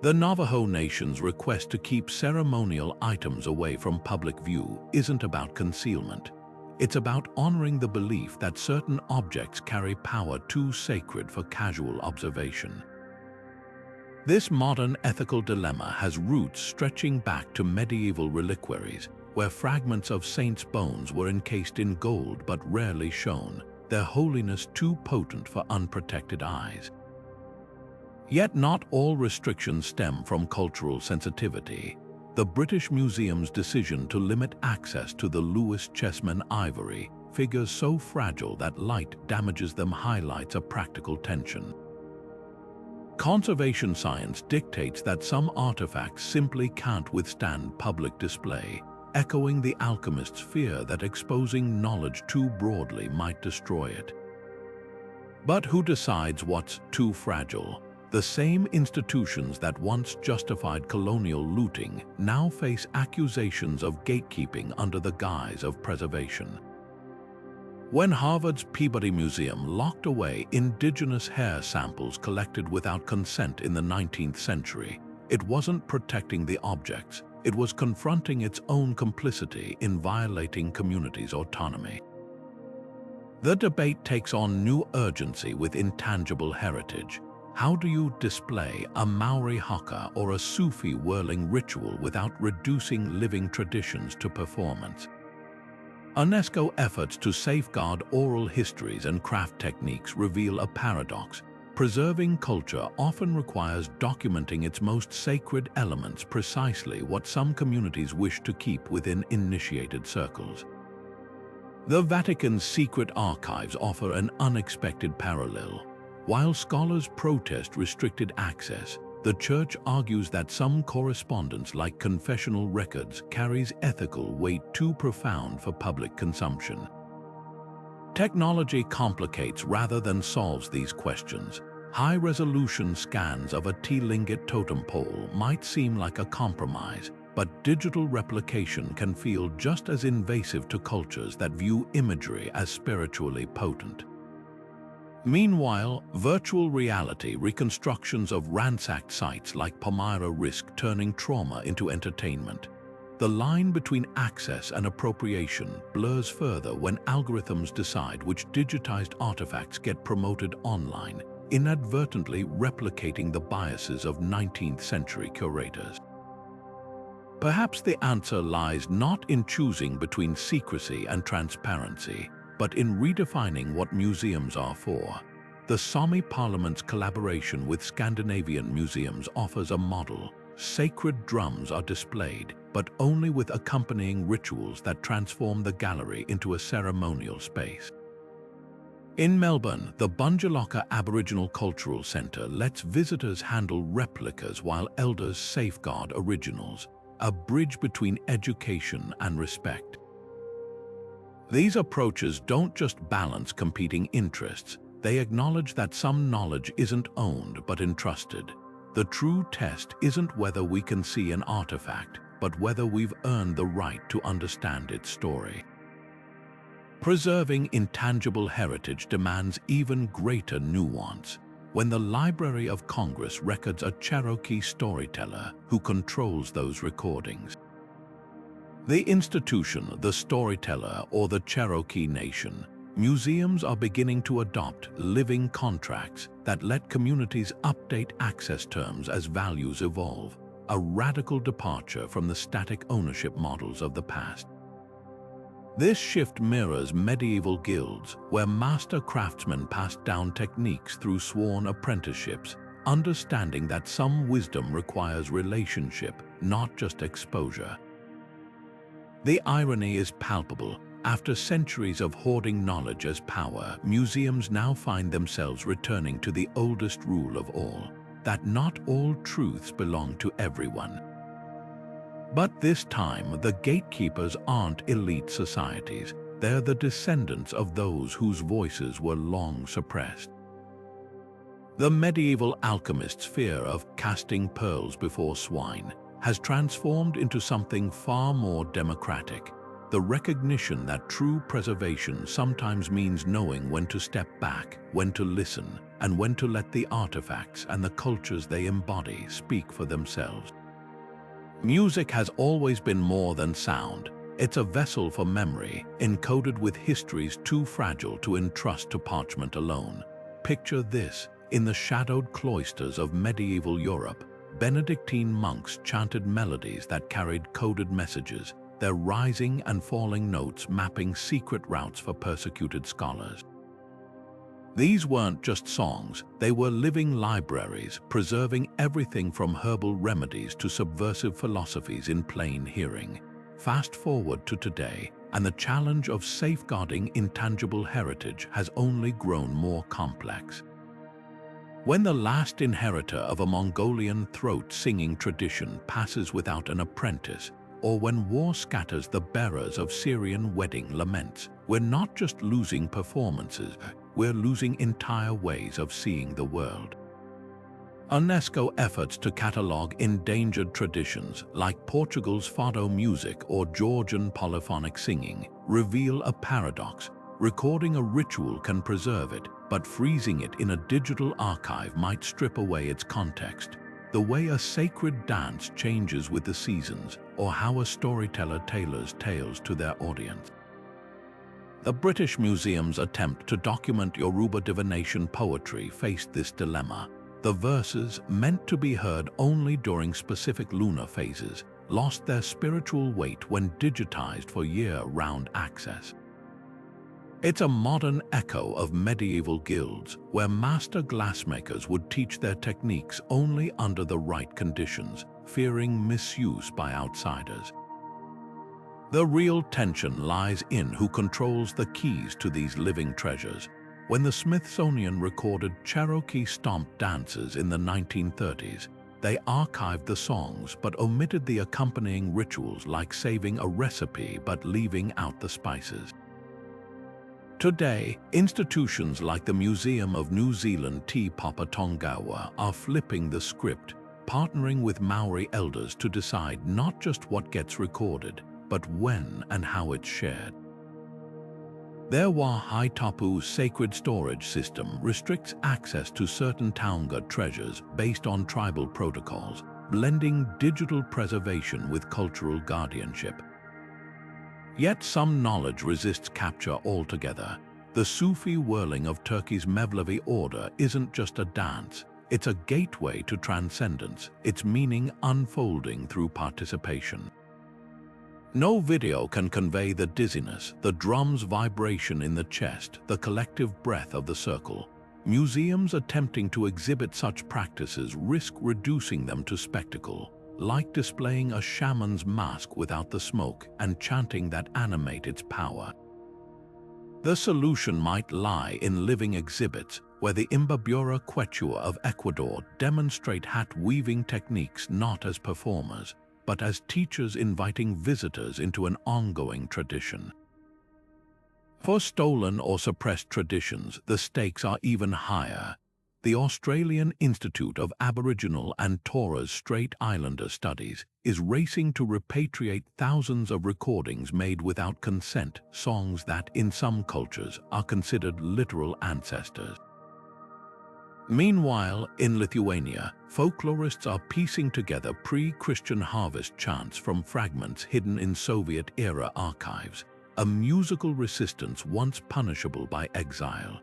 The Navajo Nation's request to keep ceremonial items away from public view isn't about concealment. It's about honoring the belief that certain objects carry power too sacred for casual observation. This modern ethical dilemma has roots stretching back to medieval reliquaries, where fragments of saints' bones were encased in gold but rarely shown, their holiness too potent for unprotected eyes. Yet not all restrictions stem from cultural sensitivity. The British Museum's decision to limit access to the Lewis Chessman ivory, figures so fragile that light damages them, highlights a practical tension. Conservation science dictates that some artifacts simply can't withstand public display, echoing the alchemists' fear that exposing knowledge too broadly might destroy it. But who decides what's too fragile? The same institutions that once justified colonial looting now face accusations of gatekeeping under the guise of preservation. When Harvard's Peabody Museum locked away indigenous hair samples collected without consent in the 19th century, it wasn't protecting the objects, it was confronting its own complicity in violating communities' autonomy. The debate takes on new urgency with intangible heritage. How do you display a Maori haka or a Sufi whirling ritual without reducing living traditions to performance? UNESCO efforts to safeguard oral histories and craft techniques reveal a paradox. Preserving culture often requires documenting its most sacred elements, precisely what some communities wish to keep within initiated circles. The Vatican's secret archives offer an unexpected parallel. While scholars protest restricted access, the Church argues that some correspondence, like confessional records, carries ethical weight too profound for public consumption. Technology complicates rather than solves these questions. High-resolution scans of a T-linget totem pole might seem like a compromise, but digital replication can feel just as invasive to cultures that view imagery as spiritually potent. Meanwhile, virtual reality reconstructions of ransacked sites like Palmyra risk turning trauma into entertainment. The line between access and appropriation blurs further when algorithms decide which digitized artifacts get promoted online, inadvertently replicating the biases of 19th century curators. Perhaps the answer lies not in choosing between secrecy and transparency, but in redefining what museums are for. The Sami Parliament's collaboration with Scandinavian museums offers a model. Sacred drums are displayed, but only with accompanying rituals that transform the gallery into a ceremonial space. In Melbourne, the Bunjalocka Aboriginal Cultural Centre lets visitors handle replicas while elders safeguard originals, a bridge between education and respect. These approaches don't just balance competing interests, they acknowledge that some knowledge isn't owned but entrusted. The true test isn't whether we can see an artifact, but whether we've earned the right to understand its story. Preserving intangible heritage demands even greater nuance. When the Library of Congress records a Cherokee storyteller who controls those recordings, the institution, the storyteller, or the Cherokee Nation, museums are beginning to adopt living contracts that let communities update access terms as values evolve, a radical departure from the static ownership models of the past. This shift mirrors medieval guilds, where master craftsmen passed down techniques through sworn apprenticeships, understanding that some wisdom requires relationship, not just exposure. The irony is palpable. After centuries of hoarding knowledge as power, museums now find themselves returning to the oldest rule of all, that not all truths belong to everyone. But this time, the gatekeepers aren't elite societies. They're the descendants of those whose voices were long suppressed. The medieval alchemists' fear of casting pearls before swine has transformed into something far more democratic. The recognition that true preservation sometimes means knowing when to step back, when to listen, and when to let the artifacts and the cultures they embody speak for themselves. Music has always been more than sound. It's a vessel for memory, encoded with histories too fragile to entrust to parchment alone. Picture this: in the shadowed cloisters of medieval Europe, Benedictine monks chanted melodies that carried coded messages, their rising and falling notes mapping secret routes for persecuted scholars. These weren't just songs, they were living libraries, preserving everything from herbal remedies to subversive philosophies in plain hearing. Fast forward to today, and the challenge of safeguarding intangible heritage has only grown more complex. When the last inheritor of a Mongolian throat-singing tradition passes without an apprentice, or when war scatters the bearers of Syrian wedding laments, we're not just losing performances, we're losing entire ways of seeing the world. UNESCO efforts to catalogue endangered traditions like Portugal's fado music or Georgian polyphonic singing reveal a paradox. Recording a ritual can preserve it, but freezing it in a digital archive might strip away its context. The way a sacred dance changes with the seasons, or how a storyteller tailors tales to their audience. The British Museum's attempt to document Yoruba divination poetry faced this dilemma. The verses, meant to be heard only during specific lunar phases, lost their spiritual weight when digitized for year-round access. It's a modern echo of medieval guilds, where master glassmakers would teach their techniques only under the right conditions, fearing misuse by outsiders. The real tension lies in who controls the keys to these living treasures. When the Smithsonian recorded Cherokee stomp dances in the 1930s, they archived the songs but omitted the accompanying rituals, like saving a recipe but leaving out the spices. Today, institutions like the Museum of New Zealand Te Papa Tongawa are flipping the script. partnering with Maori elders to decide not just what gets recorded, but when and how it's shared. Their Wa Haitapu sacred storage system restricts access to certain Taonga treasures based on tribal protocols, blending digital preservation with cultural guardianship. Yet some knowledge resists capture altogether. The Sufi whirling of Turkey's Mevlevi order isn't just a dance, it's a gateway to transcendence, its meaning unfolding through participation. No video can convey the dizziness, the drum's vibration in the chest, the collective breath of the circle. Museums attempting to exhibit such practices risk reducing them to spectacle, like displaying a shaman's mask without the smoke and chanting that animate its power. The solution might lie in living exhibits, where the Imbabura Quechua of Ecuador demonstrate hat-weaving techniques not as performers, but as teachers inviting visitors into an ongoing tradition. For stolen or suppressed traditions, the stakes are even higher. The Australian Institute of Aboriginal and Torres Strait Islander Studies is racing to repatriate thousands of recordings made without consent, songs that, in some cultures, are considered literal ancestors. Meanwhile, in Lithuania, folklorists are piecing together pre-Christian harvest chants from fragments hidden in Soviet-era archives, a musical resistance once punishable by exile.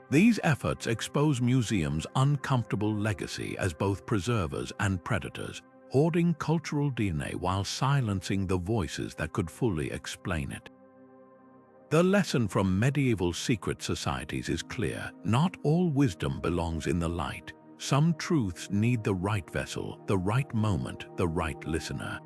These efforts expose museums' uncomfortable legacy as both preservers and predators, hoarding cultural DNA while silencing the voices that could fully explain it. The lesson from medieval secret societies is clear: not all wisdom belongs in the light. Some truths need the right vessel, the right moment, the right listener.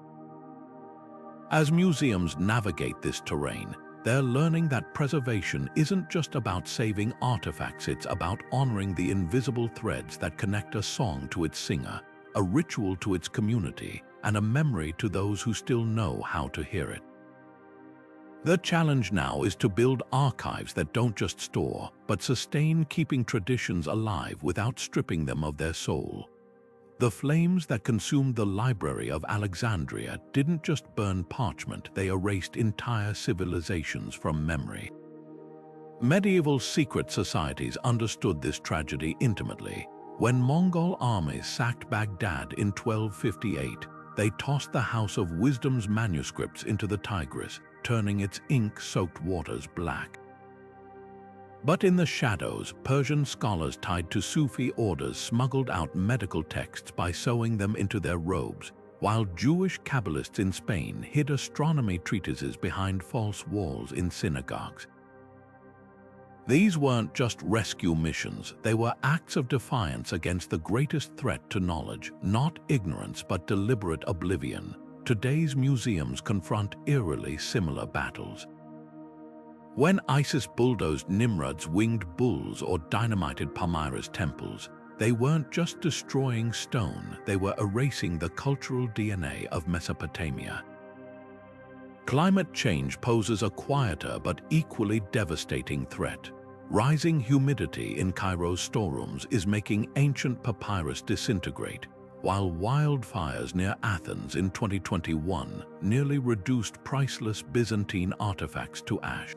As museums navigate this terrain, they're learning that preservation isn't just about saving artifacts, it's about honoring the invisible threads that connect a song to its singer, a ritual to its community, and a memory to those who still know how to hear it. The challenge now is to build archives that don't just store, but sustain, keeping traditions alive without stripping them of their soul. The flames that consumed the Library of Alexandria didn't just burn parchment, they erased entire civilizations from memory. Medieval secret societies understood this tragedy intimately. When Mongol armies sacked Baghdad in 1258, they tossed the House of Wisdom's manuscripts into the Tigris, turning its ink-soaked waters black. But in the shadows, Persian scholars tied to Sufi orders smuggled out medical texts by sewing them into their robes, while Jewish Kabbalists in Spain hid astronomy treatises behind false walls in synagogues. These weren't just rescue missions, they were acts of defiance against the greatest threat to knowledge, not ignorance but deliberate oblivion. Today's museums confront eerily similar battles. When ISIS bulldozed Nimrod's winged bulls or dynamited Palmyra's temples, they weren't just destroying stone, they were erasing the cultural DNA of Mesopotamia. Climate change poses a quieter but equally devastating threat. Rising humidity in Cairo's storerooms is making ancient papyrus disintegrate, while wildfires near Athens in 2021 nearly reduced priceless Byzantine artifacts to ash.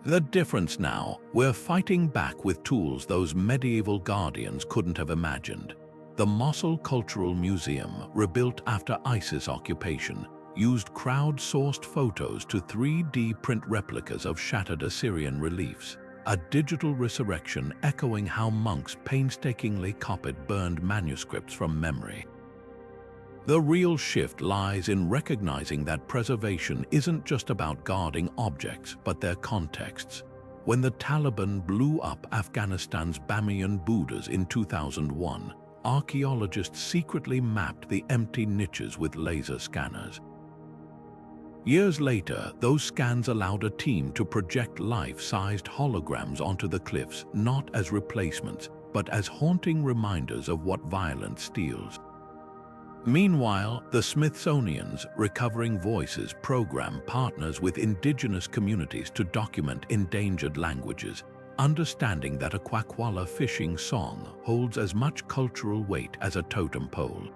The difference now, we're fighting back with tools those medieval guardians couldn't have imagined. The Mosul Cultural Museum, rebuilt after ISIS occupation, used crowd-sourced photos to 3D print replicas of shattered Assyrian reliefs, a digital resurrection echoing how monks painstakingly copied burned manuscripts from memory. The real shift lies in recognizing that preservation isn't just about guarding objects, but their contexts. When the Taliban blew up Afghanistan's Bamiyan Buddhas in 2001, archaeologists secretly mapped the empty niches with laser scanners. Years later, those scans allowed a team to project life-sized holograms onto the cliffs, not as replacements, but as haunting reminders of what violence steals. Meanwhile, the Smithsonian's Recovering Voices program partners with indigenous communities to document endangered languages, understanding that a Kwakwala fishing song holds as much cultural weight as a totem pole.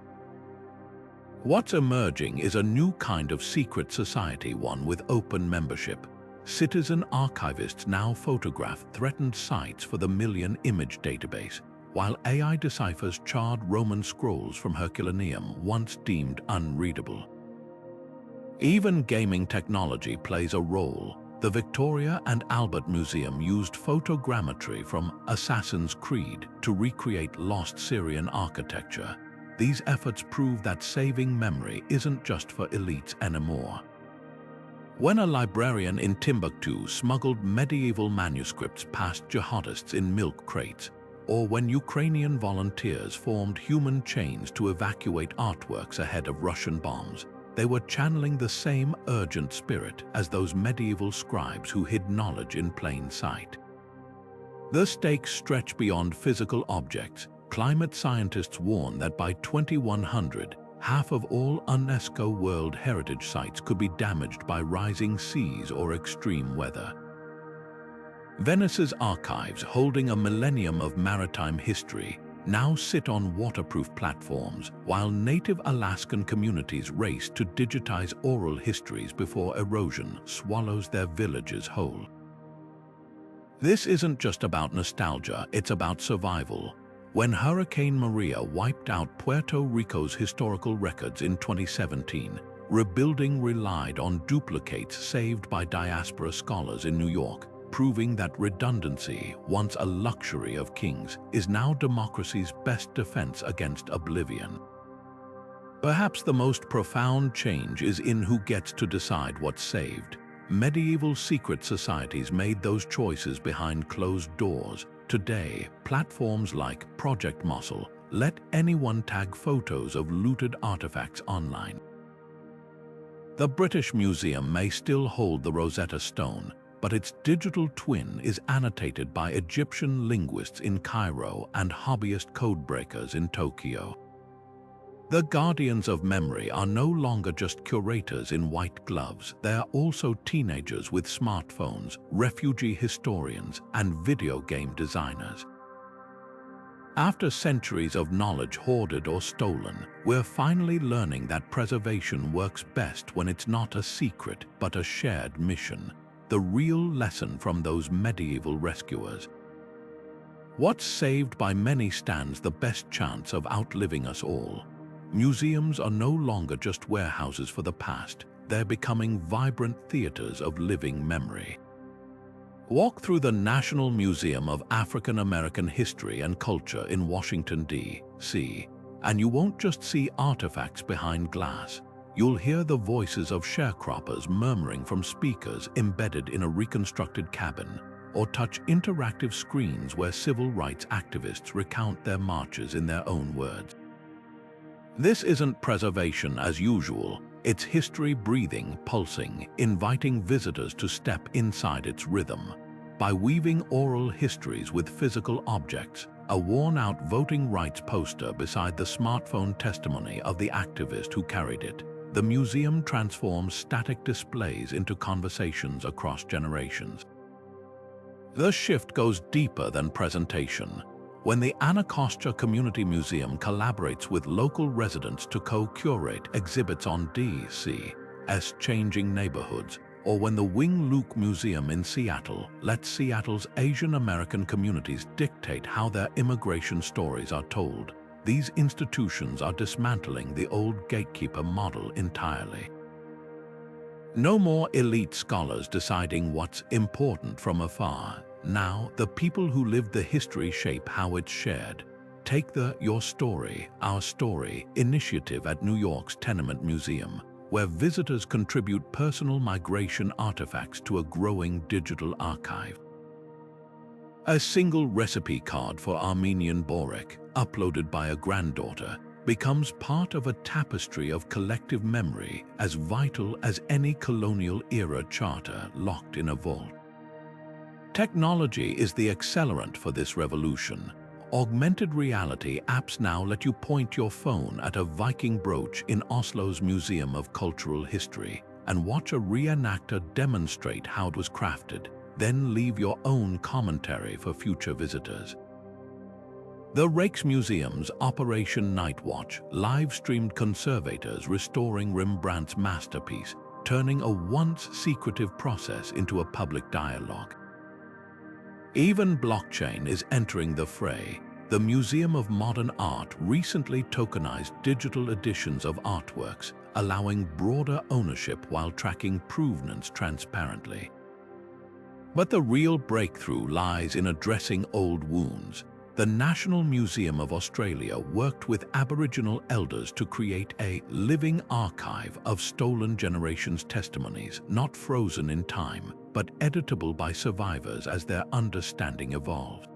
What's emerging is a new kind of secret society, one with open membership. Citizen archivists now photograph threatened sites for the Million Image database, while AI deciphers charred Roman scrolls from Herculaneum once deemed unreadable. Even gaming technology plays a role. The Victoria and Albert Museum used photogrammetry from Assassin's Creed to recreate lost Syrian architecture. These efforts prove that saving memory isn't just for elites anymore. When a librarian in Timbuktu smuggled medieval manuscripts past jihadists in milk crates, or when Ukrainian volunteers formed human chains to evacuate artworks ahead of Russian bombs, they were channeling the same urgent spirit as those medieval scribes who hid knowledge in plain sight. The stakes stretch beyond physical objects. Climate scientists warn that by 2100, half of all UNESCO World Heritage Sites could be damaged by rising seas or extreme weather. Venice's archives, holding a millennium of maritime history, now sit on waterproof platforms, while native Alaskan communities race to digitize oral histories before erosion swallows their villages whole. This isn't just about nostalgia, it's about survival. When Hurricane Maria wiped out Puerto Rico's historical records in 2017, rebuilding relied on duplicates saved by diaspora scholars in New York, proving that redundancy, once a luxury of kings, is now democracy's best defense against oblivion. Perhaps the most profound change is in who gets to decide what's saved. Medieval secret societies made those choices behind closed doors. Today, platforms like Project Muscle let anyone tag photos of looted artifacts online. The British Museum may still hold the Rosetta Stone, but its digital twin is annotated by Egyptian linguists in Cairo and hobbyist codebreakers in Tokyo. The guardians of memory are no longer just curators in white gloves. They are also teenagers with smartphones, refugee historians, and video game designers. After centuries of knowledge hoarded or stolen, we're finally learning that preservation works best when it's not a secret but a shared mission. The real lesson from those medieval rescuers. What's saved by many stands the best chance of outliving us all. Museums are no longer just warehouses for the past, they're becoming vibrant theaters of living memory. Walk through the National Museum of African American History and Culture in Washington, D.C., and you won't just see artifacts behind glass. You'll hear the voices of sharecroppers murmuring from speakers embedded in a reconstructed cabin, or touch interactive screens where civil rights activists recount their marches in their own words. This isn't preservation as usual, it's history breathing, pulsing, inviting visitors to step inside its rhythm. By weaving oral histories with physical objects, a worn-out voting rights poster beside the smartphone testimony of the activist who carried it, the museum transforms static displays into conversations across generations. The shift goes deeper than presentation. When the Anacostia Community Museum collaborates with local residents to co-curate exhibits on DC's changing neighborhoods, or when the Wing Luke Museum in Seattle lets Seattle's Asian American communities dictate how their immigration stories are told, these institutions are dismantling the old gatekeeper model entirely. No more elite scholars deciding what's important from afar. Now, the people who lived the history shape how it's shared. Take the Your Story, Our Story initiative at New York's Tenement Museum, where visitors contribute personal migration artifacts to a growing digital archive. A single recipe card for Armenian borek, uploaded by a granddaughter, becomes part of a tapestry of collective memory as vital as any colonial-era charter locked in a vault. Technology is the accelerant for this revolution. Augmented reality apps now let you point your phone at a Viking brooch in Oslo's Museum of Cultural History and watch a reenactor demonstrate how it was crafted. then leave your own commentary for future visitors. The Rijksmuseum's Operation Nightwatch live-streamed conservators restoring Rembrandt's masterpiece, turning a once secretive process into a public dialogue. Even blockchain is entering the fray. The Museum of Modern Art recently tokenized digital editions of artworks, allowing broader ownership while tracking provenance transparently. But the real breakthrough lies in addressing old wounds. The National Museum of Australia worked with Aboriginal elders to create a living archive of stolen generations' testimonies, not frozen in time, but editable by survivors as their understanding evolved.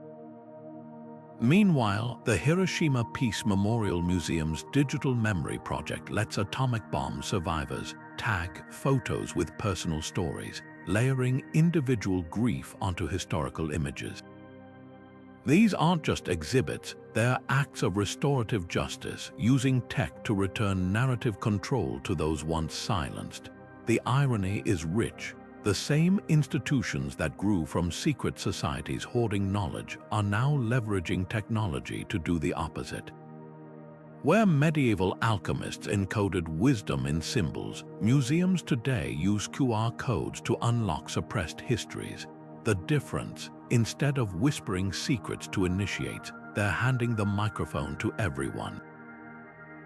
Meanwhile, the Hiroshima Peace Memorial Museum's digital memory project lets atomic bomb survivors tag photos with personal stories, layering individual grief onto historical images. These aren't just exhibits, they're acts of restorative justice, using tech to return narrative control to those once silenced. The irony is rich. The same institutions that grew from secret societies hoarding knowledge are now leveraging technology to do the opposite. Where medieval alchemists encoded wisdom in symbols, museums today use QR codes to unlock suppressed histories. The difference, instead of whispering secrets to initiates, they're handing the microphone to everyone.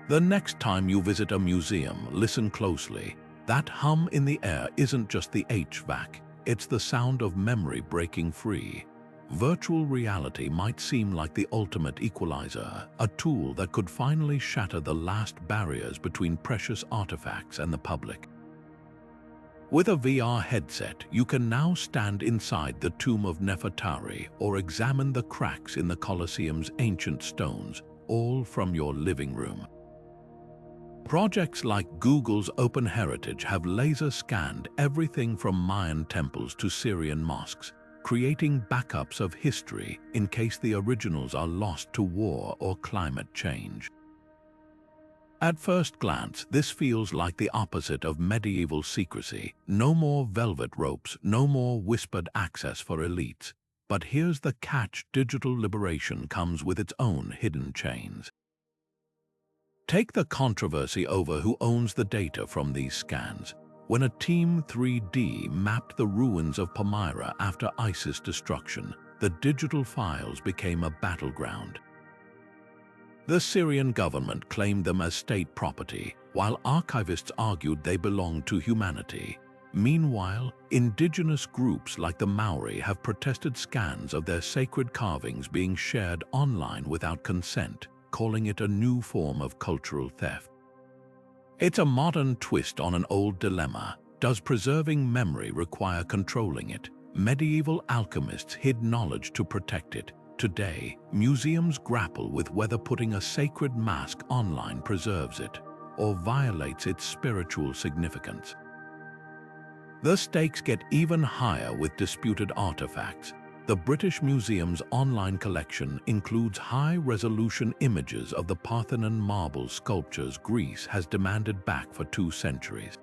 The next time you visit a museum, listen closely. That hum in the air isn't just the HVAC, it's the sound of memory breaking free. Virtual reality might seem like the ultimate equalizer, a tool that could finally shatter the last barriers between precious artifacts and the public. With a VR headset, you can now stand inside the tomb of Nefertari or examine the cracks in the Colosseum's ancient stones, all from your living room. Projects like Google's Open Heritage have laser-scanned everything from Mayan temples to Syrian mosques, creating backups of history in case the originals are lost to war or climate change. At first glance, this feels like the opposite of medieval secrecy. No more velvet ropes, no more whispered access for elites. But here's the catch: digital liberation comes with its own hidden chains. Take the controversy over who owns the data from these scans. When a Team 3D mapped the ruins of Palmyra after ISIS destruction, the digital files became a battleground. The Syrian government claimed them as state property, while archivists argued they belonged to humanity. Meanwhile, indigenous groups like the Maori have protested scans of their sacred carvings being shared online without consent, calling it a new form of cultural theft. It's a modern twist on an old dilemma. Does preserving memory require controlling it? Medieval alchemists hid knowledge to protect it. Today, museums grapple with whether putting a sacred mask online preserves it or violates its spiritual significance. The stakes get even higher with disputed artifacts. The British Museum's online collection includes high-resolution images of the Parthenon marble sculptures Greece has demanded back for 2 centuries.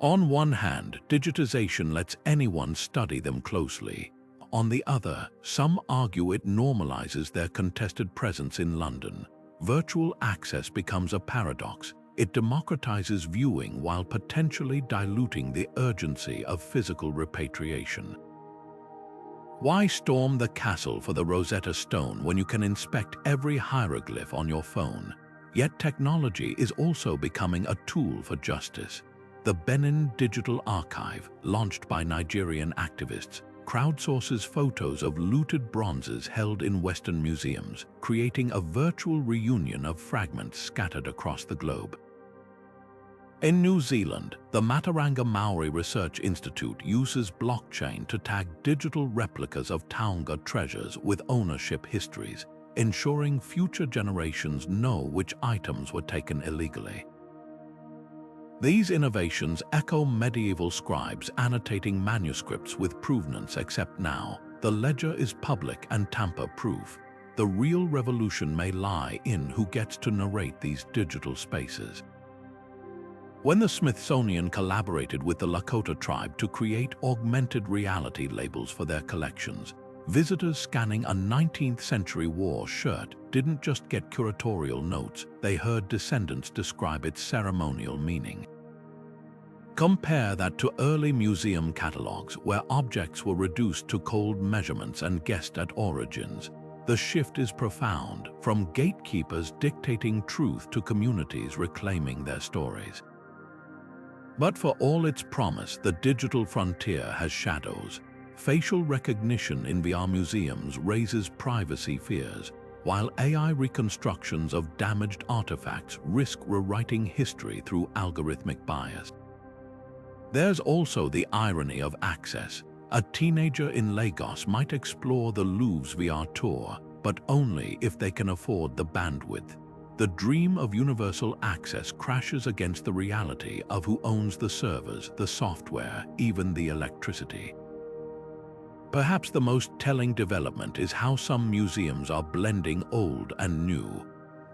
On one hand, digitization lets anyone study them closely. On the other, some argue it normalizes their contested presence in London. Virtual access becomes a paradox. It democratizes viewing while potentially diluting the urgency of physical repatriation. Why storm the castle for the Rosetta Stone when you can inspect every hieroglyph on your phone? Yet technology is also becoming a tool for justice. The Benin Digital Archive, launched by Nigerian activists, crowdsources photos of looted bronzes held in Western museums, creating a virtual reunion of fragments scattered across the globe. In New Zealand, the Mataranga Maori Research Institute uses blockchain to tag digital replicas of Taonga treasures with ownership histories, ensuring future generations know which items were taken illegally. These innovations echo medieval scribes annotating manuscripts with provenance, except now, the ledger is public and tamper-proof. The real revolution may lie in who gets to narrate these digital spaces. When the Smithsonian collaborated with the Lakota tribe to create augmented reality labels for their collections, visitors scanning a 19th-century war shirt didn't just get curatorial notes, they heard descendants describe its ceremonial meaning. Compare that to early museum catalogs where objects were reduced to cold measurements and guessed at origins. The shift is profound, from gatekeepers dictating truth to communities reclaiming their stories. But for all its promise, the digital frontier has shadows. Facial recognition in VR museums raises privacy fears, while AI reconstructions of damaged artifacts risk rewriting history through algorithmic bias. There's also the irony of access. A teenager in Lagos might explore the Louvre's VR tour, but only if they can afford the bandwidth. The dream of universal access crashes against the reality of who owns the servers, the software, even the electricity. Perhaps the most telling development is how some museums are blending old and new.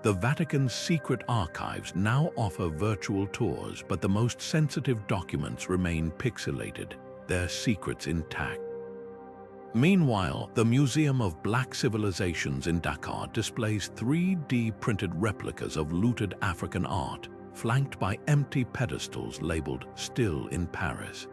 The Vatican's secret archives now offer virtual tours, but the most sensitive documents remain pixelated, their secrets intact. Meanwhile, the Museum of Black Civilizations in Dakar displays 3D printed replicas of looted African art, flanked by empty pedestals labeled "Still in Paris."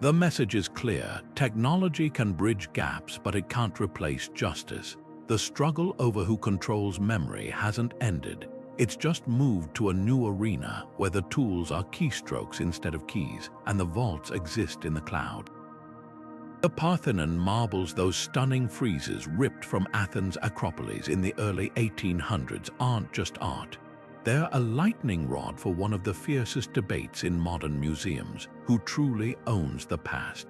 The message is clear: technology can bridge gaps, but it can't replace justice. The struggle over who controls memory hasn't ended. It's just moved to a new arena where the tools are keystrokes instead of keys, and the vaults exist in the cloud. The Parthenon marbles, those stunning friezes ripped from Athens' Acropolis in the early 1800s, aren't just art. They're a lightning rod for one of the fiercest debates in modern museums: who truly owns the past?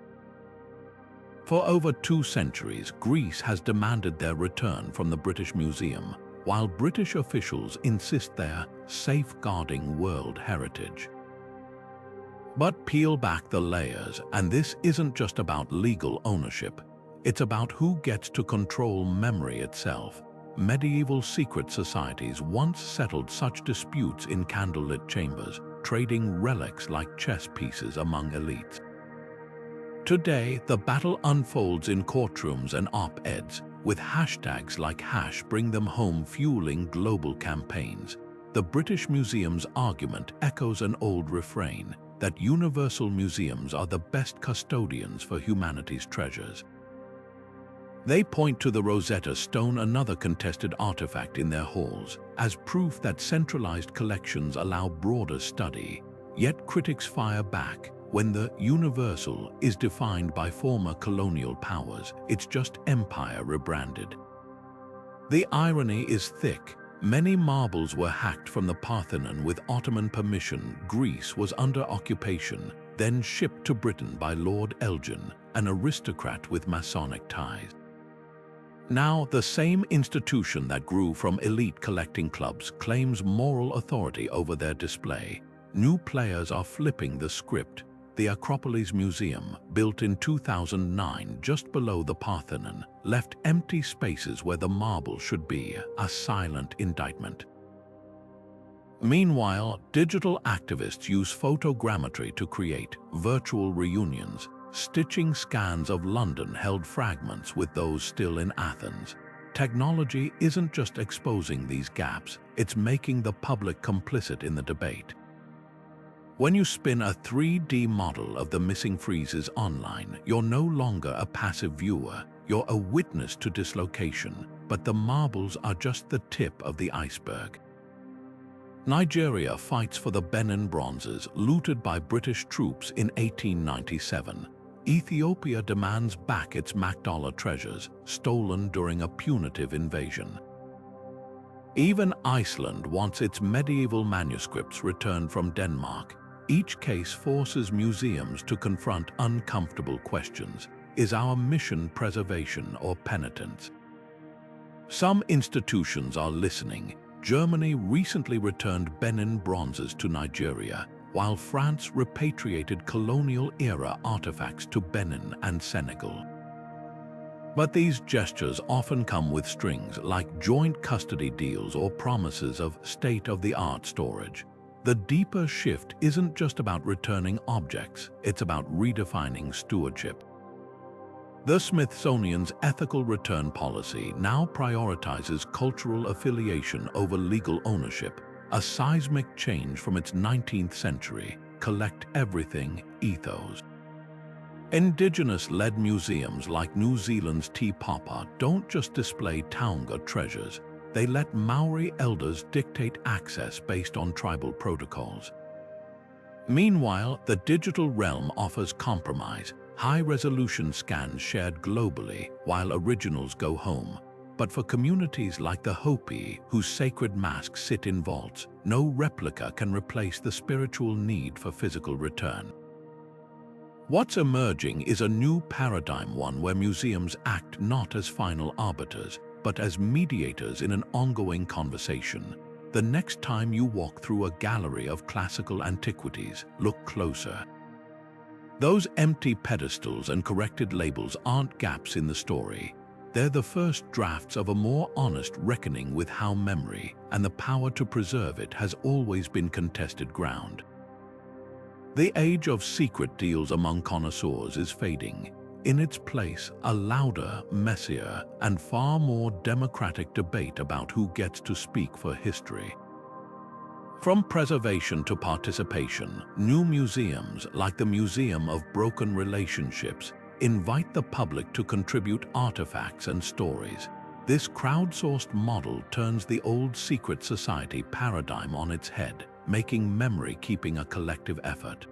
For over 2 centuries, Greece has demanded their return from the British Museum, while British officials insist they're safeguarding world heritage. But peel back the layers, and this isn't just about legal ownership. It's about who gets to control memory itself. Medieval secret societies once settled such disputes in candlelit chambers, trading relics like chess pieces among elites. Today, the battle unfolds in courtrooms and op-eds, with hashtags like #BringThemHome fueling global campaigns. The British Museum's argument echoes an old refrain, that universal museums are the best custodians for humanity's treasures. They point to the Rosetta Stone, another contested artifact in their halls, as proof that centralized collections allow broader study. Yet critics fire back. When the universal is defined by former colonial powers, it's just empire rebranded. The irony is thick. Many marbles were hacked from the Parthenon with Ottoman permission. Greece was under occupation, then shipped to Britain by Lord Elgin, an aristocrat with Masonic ties. Now, the same institution that grew from elite collecting clubs claims moral authority over their display. New players are flipping the script. The Acropolis Museum, built in 2009 just below the Parthenon, left empty spaces where the marble should be, a silent indictment. Meanwhile, digital activists use photogrammetry to create virtual reunions, stitching scans of London-held fragments with those still in Athens. Technology isn't just exposing these gaps, it's making the public complicit in the debate. When you spin a 3D model of the missing friezes online, you're no longer a passive viewer, you're a witness to dislocation, but the marbles are just the tip of the iceberg. Nigeria fights for the Benin bronzes looted by British troops in 1897. Ethiopia demands back its Magdala treasures, stolen during a punitive invasion. Even Iceland wants its medieval manuscripts returned from Denmark. Each case forces museums to confront uncomfortable questions. Is our mission preservation or penitence? Some institutions are listening. Germany recently returned Benin bronzes to Nigeria, while France repatriated colonial-era artifacts to Benin and Senegal. But these gestures often come with strings, like joint custody deals or promises of state-of-the-art storage. The deeper shift isn't just about returning objects, it's about redefining stewardship. The Smithsonian's ethical return policy now prioritizes cultural affiliation over legal ownership, a seismic change from its 19th century collect everything ethos. Indigenous-led museums like New Zealand's Te Papa don't just display Taonga treasures, they let Maori elders dictate access based on tribal protocols. Meanwhile, the digital realm offers compromise, high-resolution scans shared globally while originals go home. But for communities like the Hopi, whose sacred masks sit in vaults, no replica can replace the spiritual need for physical return. What's emerging is a new paradigm, one where museums act not as final arbiters, but as mediators in an ongoing conversation. The next time you walk through a gallery of classical antiquities, look closer. Those empty pedestals and corrected labels aren't gaps in the story. They're the first drafts of a more honest reckoning with how memory and the power to preserve it has always been contested ground. The age of secret deals among connoisseurs is fading. In its place, a louder, messier, and far more democratic debate about who gets to speak for history. From preservation to participation, new museums, like the Museum of Broken Relationships, invite the public to contribute artifacts and stories. This crowdsourced model turns the old secret society paradigm on its head, making memory-keeping a collective effort.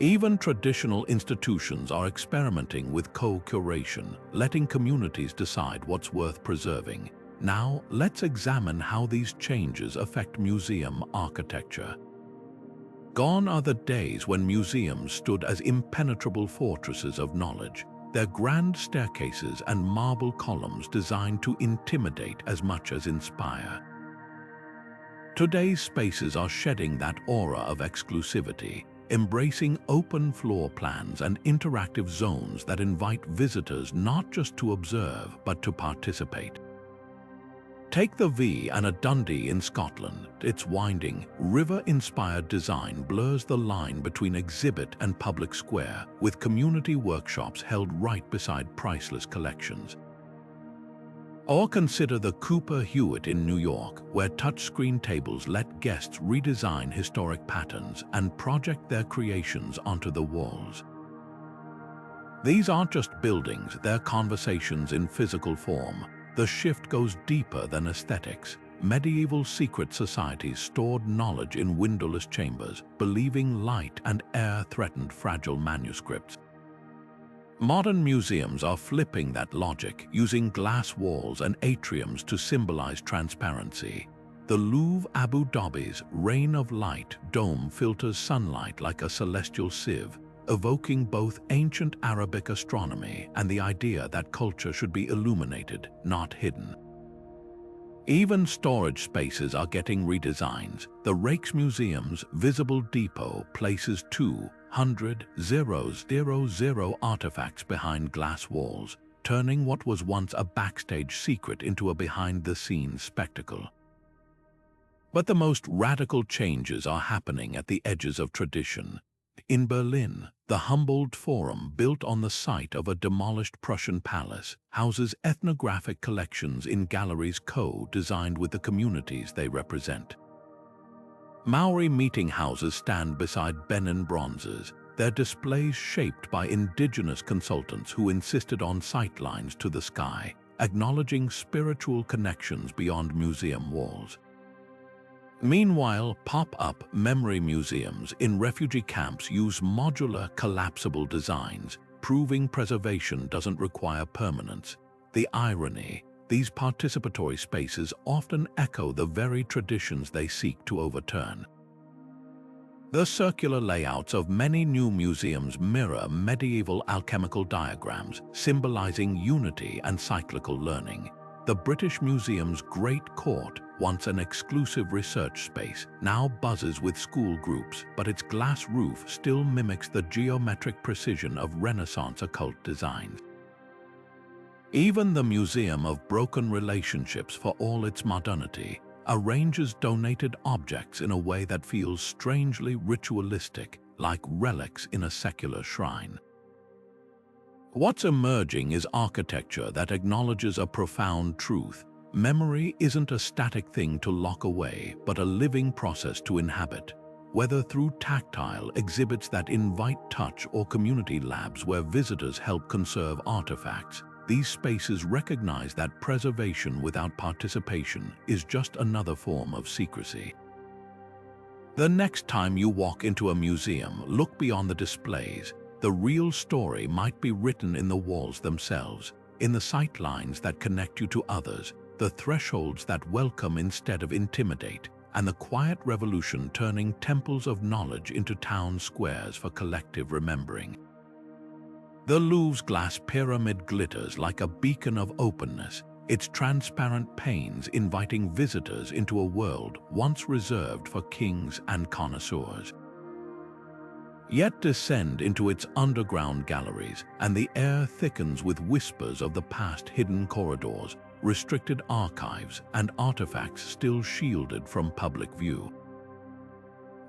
Even traditional institutions are experimenting with co-curation, letting communities decide what's worth preserving. Now, let's examine how these changes affect museum architecture. Gone are the days when museums stood as impenetrable fortresses of knowledge, their grand staircases and marble columns designed to intimidate as much as inspire. Today's spaces are shedding that aura of exclusivity, embracing open floor plans and interactive zones that invite visitors not just to observe but to participate. Take the V and a Dundee in Scotland. Its winding, river-inspired design blurs the line between exhibit and public square, with community workshops held right beside priceless collections. Or consider the Cooper Hewitt in New York, where touchscreen tables let guests redesign historic patterns and project their creations onto the walls. These aren't just buildings, they're conversations in physical form. The shift goes deeper than aesthetics. Medieval secret societies stored knowledge in windowless chambers, believing light and air threatened fragile manuscripts. Modern museums are flipping that logic, using glass walls and atriums to symbolize transparency. The Louvre Abu Dhabi's Rain of Light dome filters sunlight like a celestial sieve, evoking both ancient Arabic astronomy and the idea that culture should be illuminated, not hidden. Even storage spaces are getting redesigns. The Rijksmuseum's Visible Depot places 200,000 artifacts behind glass walls, turning what was once a backstage secret into a behind-the-scenes spectacle. But the most radical changes are happening at the edges of tradition. In Berlin, the Humboldt Forum, built on the site of a demolished Prussian palace, houses ethnographic collections in galleries co-designed with the communities they represent. Maori meeting houses stand beside Benin bronzes, their displays shaped by indigenous consultants who insisted on sightlines to the sky, acknowledging spiritual connections beyond museum walls. Meanwhile, pop-up memory museums in refugee camps use modular, collapsible designs, proving preservation doesn't require permanence. The irony: these participatory spaces often echo the very traditions they seek to overturn. The circular layouts of many new museums mirror medieval alchemical diagrams, symbolizing unity and cyclical learning. The British Museum's Great Court, once an exclusive research space, now buzzes with school groups, but its glass roof still mimics the geometric precision of Renaissance occult designs. Even the Museum of Broken Relationships, for all its modernity, arranges donated objects in a way that feels strangely ritualistic, like relics in a secular shrine. What's emerging is architecture that acknowledges a profound truth. Memory isn't a static thing to lock away, but a living process to inhabit. Whether through tactile exhibits that invite touch or community labs where visitors help conserve artifacts, these spaces recognize that preservation without participation is just another form of secrecy. The next time you walk into a museum, look beyond the displays. The real story might be written in the walls themselves, in the sightlines that connect you to others, the thresholds that welcome instead of intimidate, and the quiet revolution turning temples of knowledge into town squares for collective remembering. The Louvre's glass pyramid glitters like a beacon of openness, its transparent panes inviting visitors into a world once reserved for kings and connoisseurs. Yet descend into its underground galleries, and the air thickens with whispers of the past, hidden corridors, restricted archives, and artifacts still shielded from public view.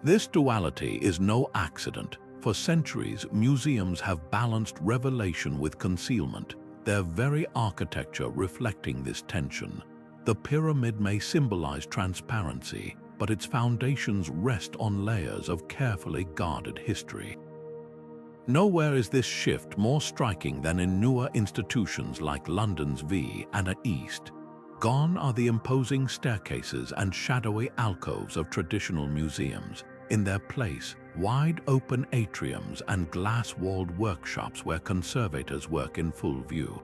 This duality is no accident. For centuries, museums have balanced revelation with concealment, their very architecture reflecting this tension. The pyramid may symbolize transparency, but its foundations rest on layers of carefully guarded history. Nowhere is this shift more striking than in newer institutions like London's V and East. Gone are the imposing staircases and shadowy alcoves of traditional museums. In their place, wide-open atriums and glass-walled workshops where conservators work in full view.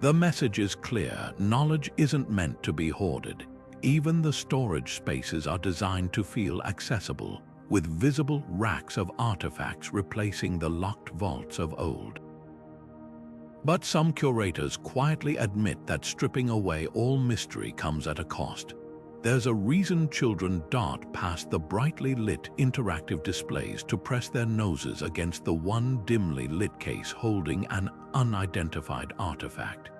The message is clear: knowledge isn't meant to be hoarded. Even the storage spaces are designed to feel accessible, with visible racks of artifacts replacing the locked vaults of old. But some curators quietly admit that stripping away all mystery comes at a cost. There's a reason children dart past the brightly lit interactive displays to press their noses against the one dimly lit case holding an unidentified artifact.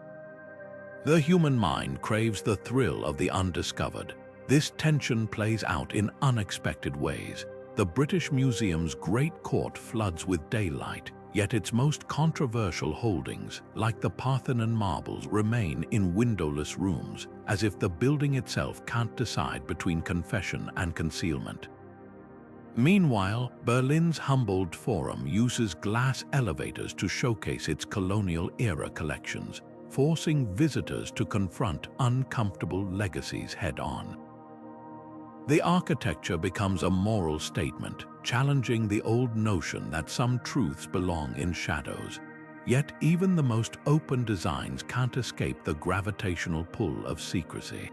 The human mind craves the thrill of the undiscovered. This tension plays out in unexpected ways. The British Museum's Great Court floods with daylight, yet its most controversial holdings, like the Parthenon marbles, remain in windowless rooms, as if the building itself can't decide between confession and concealment. Meanwhile, Berlin's Humboldt Forum uses glass elevators to showcase its colonial-era collections, forcing visitors to confront uncomfortable legacies head-on. The architecture becomes a moral statement, challenging the old notion that some truths belong in shadows. Yet even the most open designs can't escape the gravitational pull of secrecy.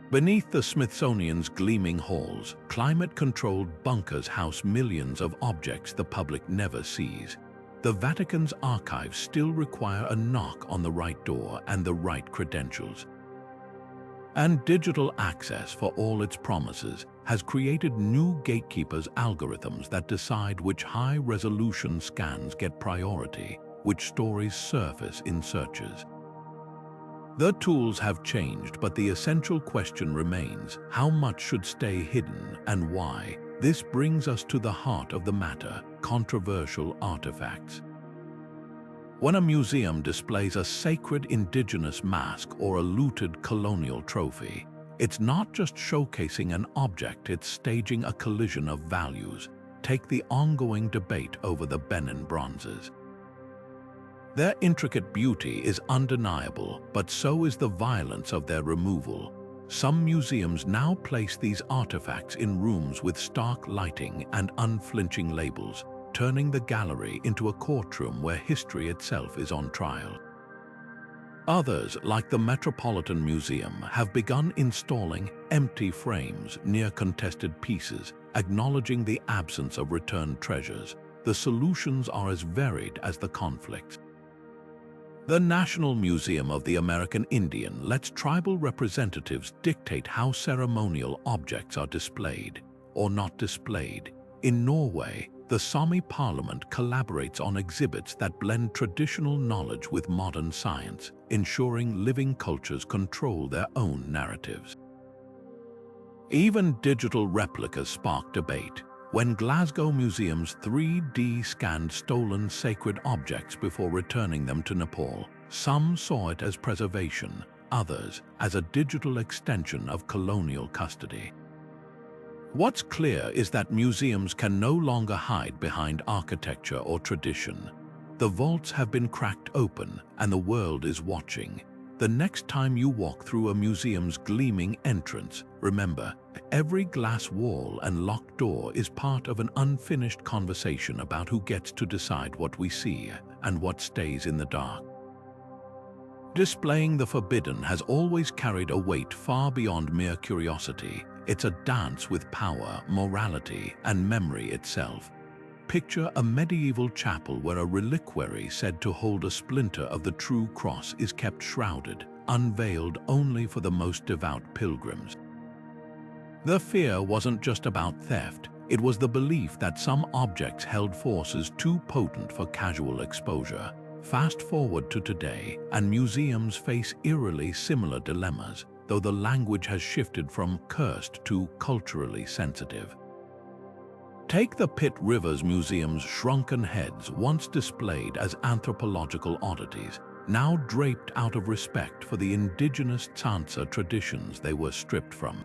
Beneath the Smithsonian's gleaming halls, climate-controlled bunkers house millions of objects the public never sees. The Vatican's archives still require a knock on the right door and the right credentials. And digital access, for all its promises, has created new gatekeepers' algorithms that decide which high-resolution scans get priority, which stories surface in searches. The tools have changed, but the essential question remains: how much should stay hidden and why? This brings us to the heart of the matter: controversial artifacts. When a museum displays a sacred indigenous mask or a looted colonial trophy, it's not just showcasing an object, it's staging a collision of values. Take the ongoing debate over the Benin bronzes. Their intricate beauty is undeniable, but so is the violence of their removal. Some museums now place these artifacts in rooms with stark lighting and unflinching labels, turning the gallery into a courtroom where history itself is on trial. Others, like the Metropolitan Museum, have begun installing empty frames near contested pieces, acknowledging the absence of returned treasures. The solutions are as varied as the conflicts. The National Museum of the American Indian lets tribal representatives dictate how ceremonial objects are displayed or not displayed. In Norway, the Sami Parliament collaborates on exhibits that blend traditional knowledge with modern science, ensuring living cultures control their own narratives. Even digital replicas spark debate. When Glasgow Museum's 3D scanned stolen sacred objects before returning them to Nepal, some saw it as preservation, others as a digital extension of colonial custody. What's clear is that museums can no longer hide behind architecture or tradition. The vaults have been cracked open and the world is watching. The next time you walk through a museum's gleaming entrance, remember, every glass wall and locked door is part of an unfinished conversation about who gets to decide what we see and what stays in the dark. Displaying the forbidden has always carried a weight far beyond mere curiosity. It's a dance with power, morality, and memory itself. Picture a medieval chapel where a reliquary said to hold a splinter of the true cross is kept shrouded, unveiled only for the most devout pilgrims. The fear wasn't just about theft, it was the belief that some objects held forces too potent for casual exposure. Fast forward to today, and museums face eerily similar dilemmas, though the language has shifted from cursed to culturally sensitive. Take the Pitt Rivers Museum's shrunken heads, once displayed as anthropological oddities, now draped out of respect for the indigenous Tsansa traditions they were stripped from.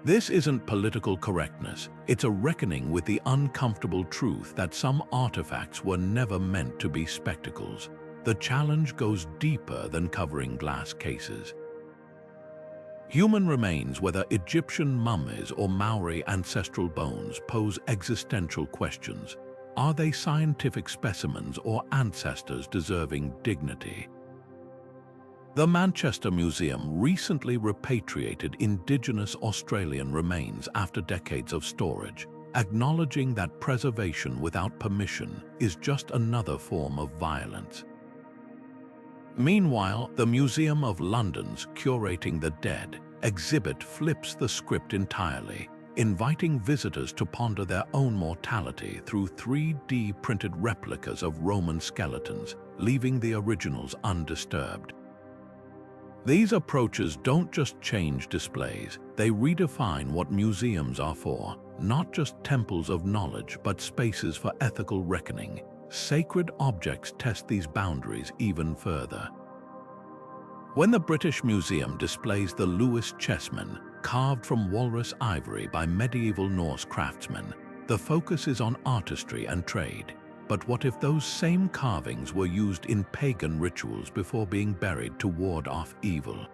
This isn't political correctness, it's a reckoning with the uncomfortable truth that some artifacts were never meant to be spectacles. The challenge goes deeper than covering glass cases. Human remains, whether Egyptian mummies or Maori ancestral bones, pose existential questions. Are they scientific specimens or ancestors deserving dignity? The Manchester Museum recently repatriated indigenous Australian remains after decades of storage, acknowledging that preservation without permission is just another form of violence. Meanwhile, the Museum of London's Curating the Dead exhibit flips the script entirely, inviting visitors to ponder their own mortality through 3D printed replicas of Roman skeletons, leaving the originals undisturbed. These approaches don't just change displays, they redefine what museums are for, not just temples of knowledge but spaces for ethical reckoning. Sacred objects test these boundaries even further. When the British Museum displays the Lewis chessmen, carved from walrus ivory by medieval Norse craftsmen, the focus is on artistry and trade. But what if those same carvings were used in pagan rituals before being buried to ward off evil?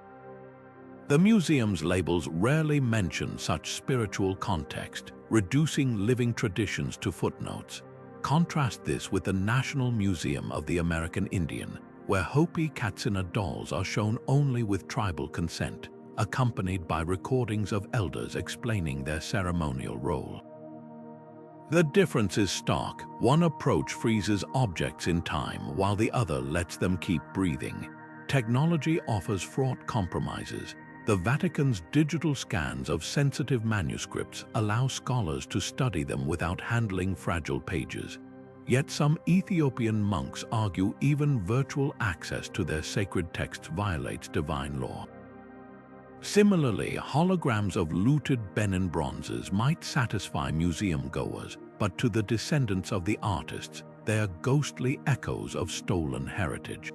The museum's labels rarely mention such spiritual context, reducing living traditions to footnotes. Contrast this with the National Museum of the American Indian, where Hopi Katsina dolls are shown only with tribal consent, accompanied by recordings of elders explaining their ceremonial role. The difference is stark. One approach freezes objects in time, while the other lets them keep breathing. Technology offers fraught compromises. The Vatican's digital scans of sensitive manuscripts allow scholars to study them without handling fragile pages. Yet some Ethiopian monks argue even virtual access to their sacred texts violates divine law. Similarly, holograms of looted Benin bronzes might satisfy museum goers, but to the descendants of the artists, they are ghostly echoes of stolen heritage.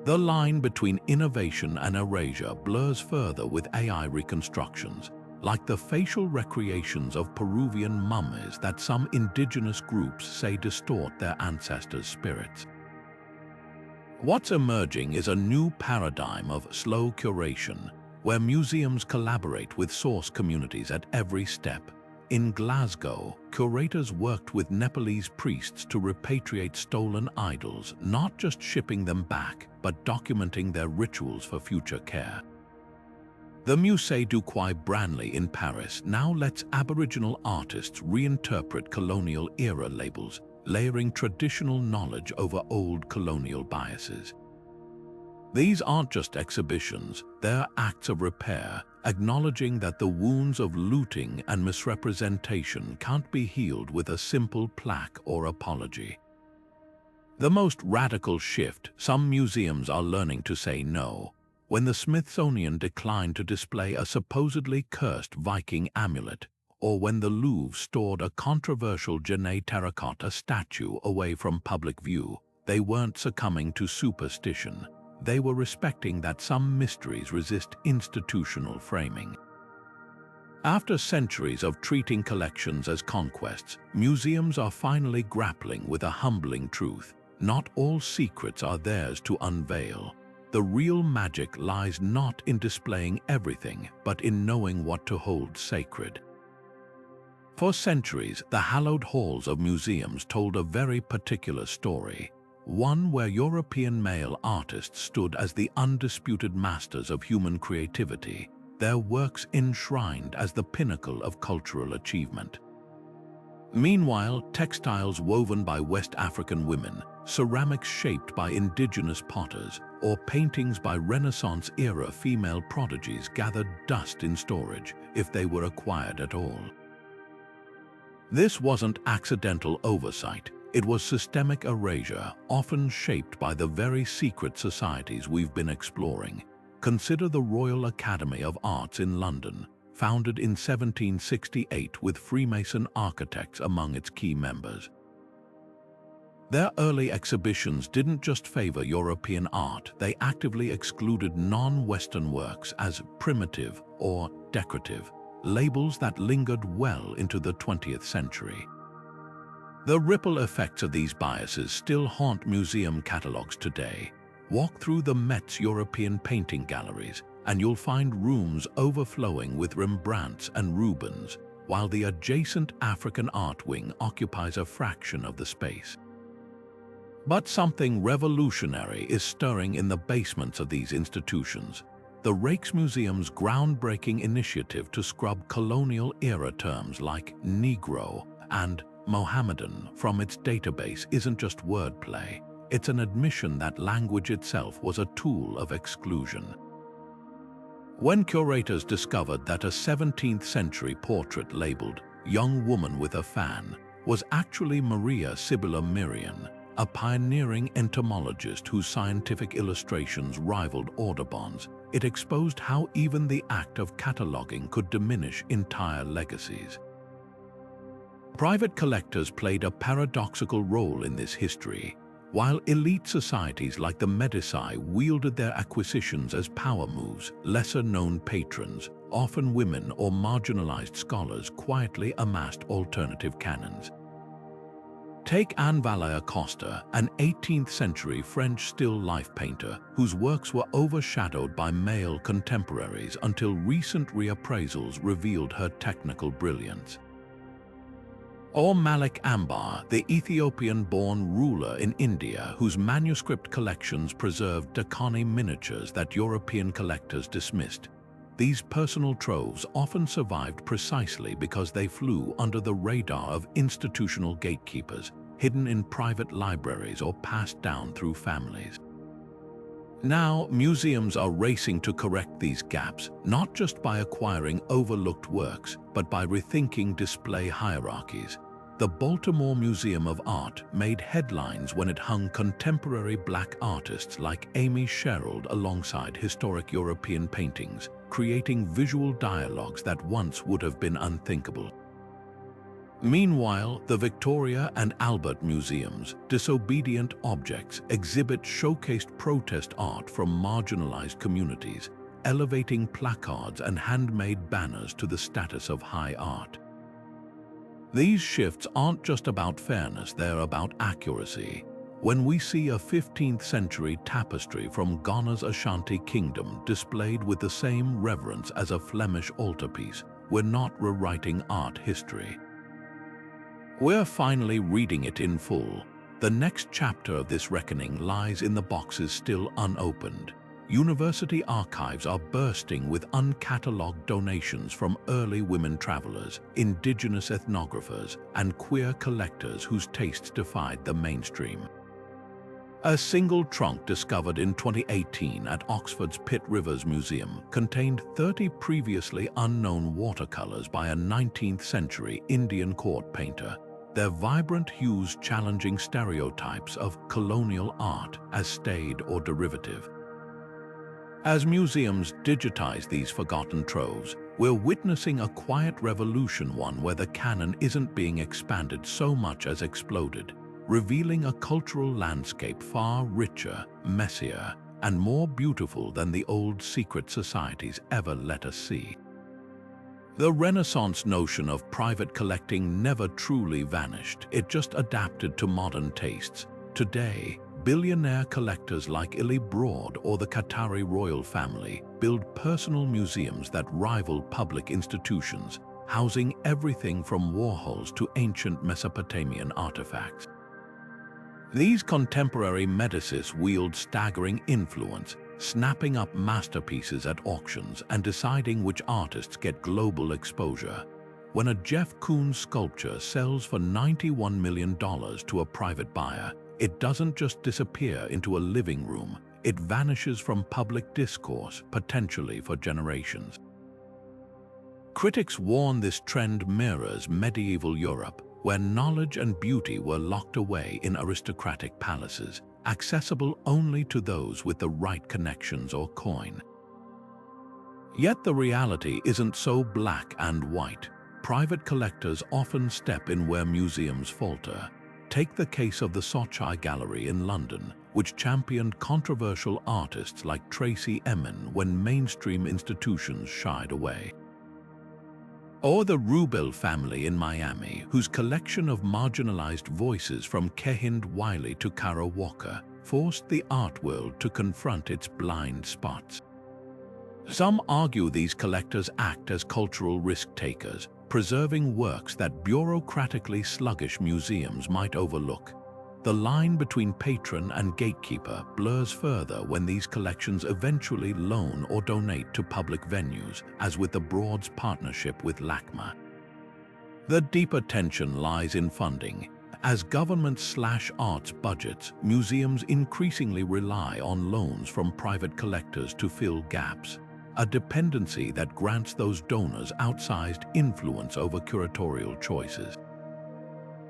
The line between innovation and erasure blurs further with AI reconstructions, like the facial recreations of Peruvian mummies that some indigenous groups say distort their ancestors' spirits. What's emerging is a new paradigm of slow curation, where museums collaborate with source communities at every step. In Glasgow, curators worked with Nepalese priests to repatriate stolen idols, not just shipping them back, but documenting their rituals for future care. The Musée du Quai Branly in Paris now lets Aboriginal artists reinterpret colonial-era labels, layering traditional knowledge over old colonial biases. These aren't just exhibitions, they're acts of repair, acknowledging that the wounds of looting and misrepresentation can't be healed with a simple plaque or apology. The most radical shift: some museums are learning to say no. When the Smithsonian declined to display a supposedly cursed Viking amulet, or when the Louvre stored a controversial Genet terracotta statue away from public view, they weren't succumbing to superstition. They were respecting that some mysteries resist institutional framing. After centuries of treating collections as conquests, museums are finally grappling with a humbling truth. Not all secrets are theirs to unveil. The real magic lies not in displaying everything, but in knowing what to hold sacred. For centuries, the hallowed halls of museums told a very particular story, one where European male artists stood as the undisputed masters of human creativity, their works enshrined as the pinnacle of cultural achievement. Meanwhile, textiles woven by West African women, ceramics shaped by indigenous potters, or paintings by Renaissance-era female prodigies gathered dust in storage, if they were acquired at all. This wasn't accidental oversight. It was systemic erasure, often shaped by the very secret societies we've been exploring. Consider the Royal Academy of Arts in London, founded in 1768 with Freemason architects among its key members. Their early exhibitions didn't just favor European art, they actively excluded non-Western works as primitive or decorative, labels that lingered well into the 20th century. The ripple effects of these biases still haunt museum catalogues today. Walk through the Met's European painting galleries, and you'll find rooms overflowing with Rembrandts and Rubens, while the adjacent African art wing occupies a fraction of the space. But something revolutionary is stirring in the basements of these institutions. The Rijksmuseum's groundbreaking initiative to scrub colonial-era terms like Negro and Mohammedan from its database isn't just wordplay. It's an admission that language itself was a tool of exclusion. When curators discovered that a 17th-century portrait labeled "Young Woman with a Fan" was actually Maria Sibylla Merian, a pioneering entomologist whose scientific illustrations rivaled Audubon's, it exposed how even the act of cataloging could diminish entire legacies. Private collectors played a paradoxical role in this history. While elite societies like the Medici wielded their acquisitions as power moves, lesser-known patrons, often women or marginalized scholars, quietly amassed alternative canons. Take Anne Vallée-Acosta, an 18th-century French still-life painter whose works were overshadowed by male contemporaries until recent reappraisals revealed her technical brilliance. Or Malik Ambar, the Ethiopian-born ruler in India whose manuscript collections preserved Dakani miniatures that European collectors dismissed. These personal troves often survived precisely because they flew under the radar of institutional gatekeepers, hidden in private libraries or passed down through families. Now, museums are racing to correct these gaps, not just by acquiring overlooked works, but by rethinking display hierarchies. The Baltimore Museum of Art made headlines when it hung contemporary Black artists like Amy Sherald alongside historic European paintings, creating visual dialogues that once would have been unthinkable. Meanwhile, the Victoria and Albert Museums, Disobedient Objects, exhibit showcased protest art from marginalized communities, elevating placards and handmade banners to the status of high art. These shifts aren't just about fairness, they're about accuracy. When we see a 15th-century tapestry from Ghana's Ashanti Kingdom displayed with the same reverence as a Flemish altarpiece, we're not rewriting art history. We're finally reading it in full. The next chapter of this reckoning lies in the boxes still unopened. University archives are bursting with uncatalogued donations from early women travelers, indigenous ethnographers, and queer collectors whose tastes defied the mainstream. A single trunk discovered in 2018 at Oxford's Pitt Rivers Museum contained 30 previously unknown watercolors by a 19th-century Indian court painter. their vibrant hues challenging stereotypes of colonial art as staid or derivative. As museums digitize these forgotten troves, we're witnessing a quiet revolution, one where the canon isn't being expanded so much as exploded, revealing a cultural landscape far richer, messier, and more beautiful than the old secret societies ever let us see. The Renaissance notion of private collecting never truly vanished, it just adapted to modern tastes. Today, billionaire collectors like Illy Broad or the Qatari royal family build personal museums that rival public institutions, housing everything from Warhols to ancient Mesopotamian artifacts. These contemporary médicis wield staggering influence, snapping up masterpieces at auctions and deciding which artists get global exposure. When a Jeff Koons sculpture sells for $91 million to a private buyer, it doesn't just disappear into a living room, it vanishes from public discourse, potentially for generations. Critics warn this trend mirrors medieval Europe, where knowledge and beauty were locked away in aristocratic palaces, accessible only to those with the right connections or coin. Yet the reality isn't so black and white. Private collectors often step in where museums falter. Take the case of the Sochai Gallery in London, which championed controversial artists like Tracey Emin when mainstream institutions shied away. Or the Rubel family in Miami, whose collection of marginalized voices from Kehinde Wiley to Kara Walker forced the art world to confront its blind spots. Some argue these collectors act as cultural risk-takers, preserving works that bureaucratically sluggish museums might overlook. The line between patron and gatekeeper blurs further when these collections eventually loan or donate to public venues, as with the Broad's partnership with LACMA. The deeper tension lies in funding. As governments slash arts budgets, museums increasingly rely on loans from private collectors to fill gaps, a dependency that grants those donors outsized influence over curatorial choices.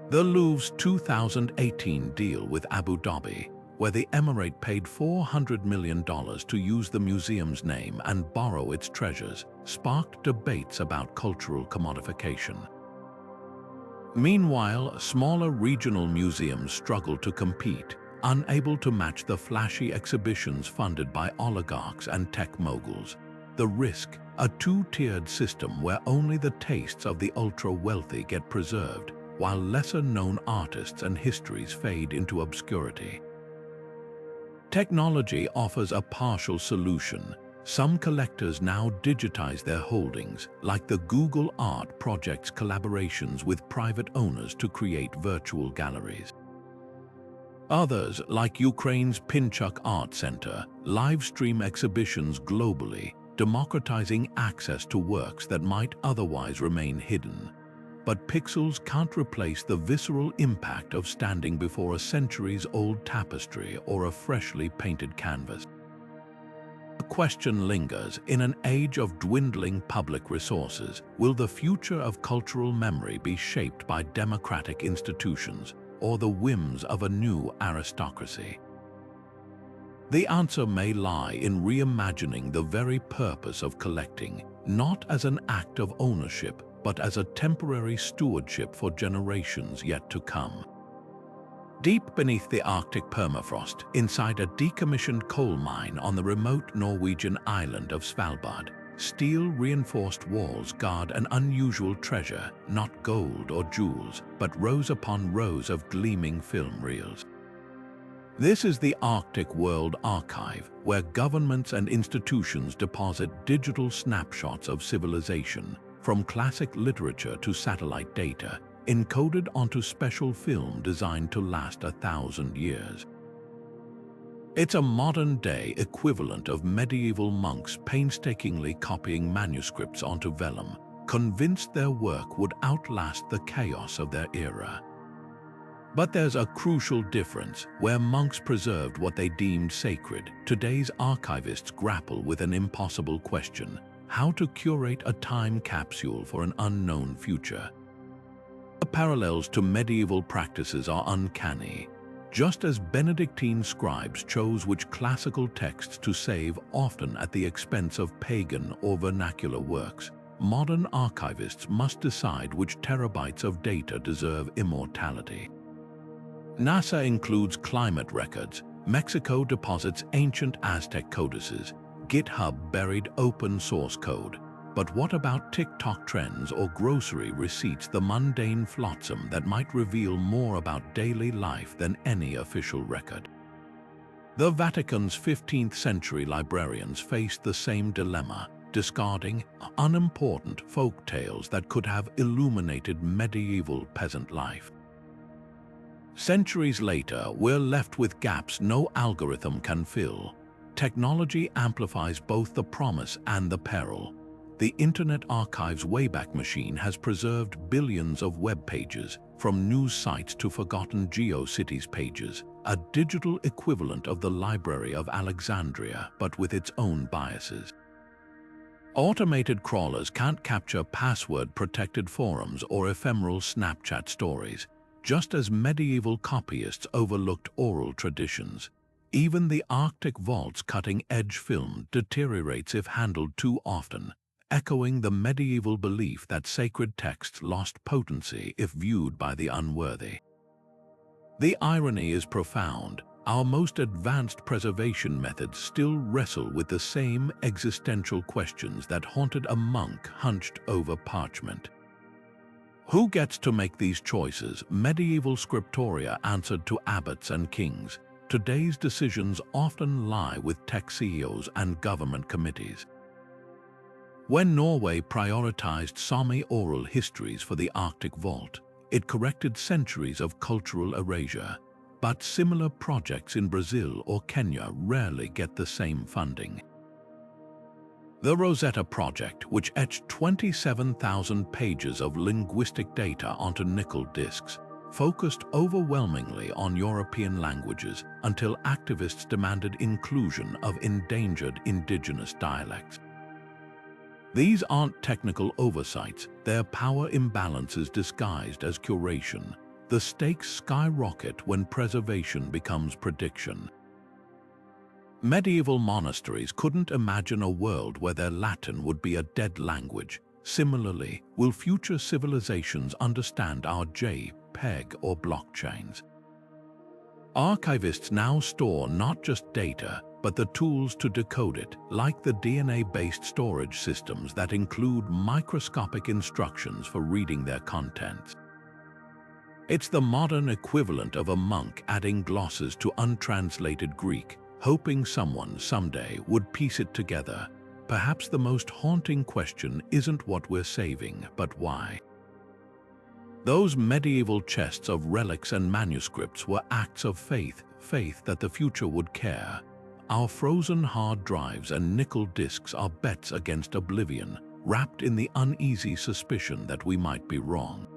The Louvre's 2018 deal with Abu Dhabi, where the Emirate paid $400 million to use the museum's name and borrow its treasures, sparked debates about cultural commodification. Meanwhile, smaller regional museums struggle to compete, unable to match the flashy exhibitions funded by oligarchs and tech moguls. The risk, a two-tiered system where only the tastes of the ultra-wealthy get preserved, while lesser-known artists and histories fade into obscurity. Technology offers a partial solution. Some collectors now digitize their holdings, like the Google Art Project's collaborations with private owners to create virtual galleries. Others, like Ukraine's Pinchuk Art Center, live-stream exhibitions globally, democratizing access to works that might otherwise remain hidden. But pixels can't replace the visceral impact of standing before a centuries-old tapestry or a freshly painted canvas. The question lingers, in an age of dwindling public resources, will the future of cultural memory be shaped by democratic institutions or the whims of a new aristocracy? The answer may lie in reimagining the very purpose of collecting, not as an act of ownership, but as a temporary stewardship for generations yet to come. Deep beneath the Arctic permafrost, inside a decommissioned coal mine on the remote Norwegian island of Svalbard, steel-reinforced walls guard an unusual treasure, not gold or jewels, but rows upon rows of gleaming film reels. This is the Arctic World Archive, where governments and institutions deposit digital snapshots of civilization, from classic literature to satellite data, encoded onto special film designed to last 1,000 years. It's a modern-day equivalent of medieval monks painstakingly copying manuscripts onto vellum, convinced their work would outlast the chaos of their era. But there's a crucial difference. Where monks preserved what they deemed sacred, today's archivists grapple with an impossible question: how to curate a time capsule for an unknown future. The parallels to medieval practices are uncanny. Just as Benedictine scribes chose which classical texts to save, often at the expense of pagan or vernacular works, modern archivists must decide which terabytes of data deserve immortality. NASA includes climate records, Mexico deposits ancient Aztec codices, GitHub buried open source code. But what about TikTok trends or grocery receipts, the mundane flotsam that might reveal more about daily life than any official record? The Vatican's 15th century librarians faced the same dilemma, discarding unimportant folk tales that could have illuminated medieval peasant life. Centuries later, we're left with gaps no algorithm can fill. Technology amplifies both the promise and the peril. The Internet Archive's Wayback Machine has preserved billions of web pages, from news sites to forgotten GeoCities pages, a digital equivalent of the Library of Alexandria, but with its own biases. Automated crawlers can't capture password-protected forums or ephemeral Snapchat stories, just as medieval copyists overlooked oral traditions. Even the Arctic Vault's cutting-edge film deteriorates if handled too often, echoing the medieval belief that sacred texts lost potency if viewed by the unworthy. The irony is profound. Our most advanced preservation methods still wrestle with the same existential questions that haunted a monk hunched over parchment. Who gets to make these choices? Medieval scriptoria answered to abbots and kings. Today's decisions often lie with tech CEOs and government committees. When Norway prioritized Sami oral histories for the Arctic Vault, it corrected centuries of cultural erasure. But similar projects in Brazil or Kenya rarely get the same funding. The Rosetta Project, which etched 27,000 pages of linguistic data onto nickel discs, focused overwhelmingly on European languages until activists demanded inclusion of endangered indigenous dialects. These aren't technical oversights, they're power imbalances disguised as curation. The stakes skyrocket when preservation becomes prediction. Medieval monasteries couldn't imagine a world where their Latin would be a dead language. Similarly, will future civilizations understand our JPEG or blockchains? Archivists now store not just data, but the tools to decode it, like the DNA-based storage systems that include microscopic instructions for reading their contents. It's the modern equivalent of a monk adding glosses to untranslated Greek, hoping someone someday would piece it together. Perhaps the most haunting question isn't what we're saving, but why. Those medieval chests of relics and manuscripts were acts of faith that the future would care. Our frozen hard drives and nickel discs are bets against oblivion, wrapped in the uneasy suspicion that we might be wrong.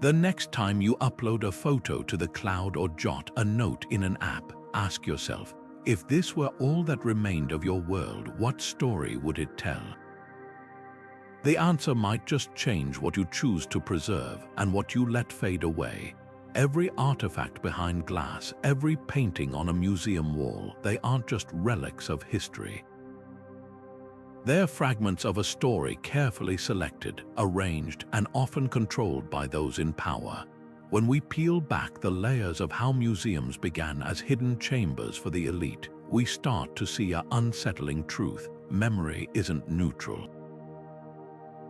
The next time you upload a photo to the cloud or jot a note in an app, ask yourself, if this were all that remained of your world, what story would it tell? The answer might just change what you choose to preserve and what you let fade away. Every artifact behind glass, every painting on a museum wall, they aren't just relics of history. They're fragments of a story carefully selected, arranged, and often controlled by those in power. When we peel back the layers of how museums began as hidden chambers for the elite, we start to see an unsettling truth: memory isn't neutral.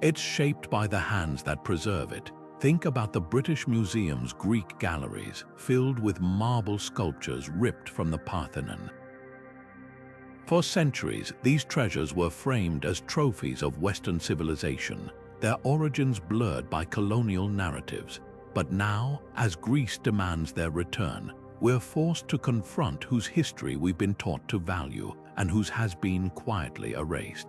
It's shaped by the hands that preserve it. Think about the British Museum's Greek galleries, filled with marble sculptures ripped from the Parthenon. For centuries, these treasures were framed as trophies of Western civilization, their origins blurred by colonial narratives. But now, as Greece demands their return, we're forced to confront whose history we've been taught to value and whose has been quietly erased.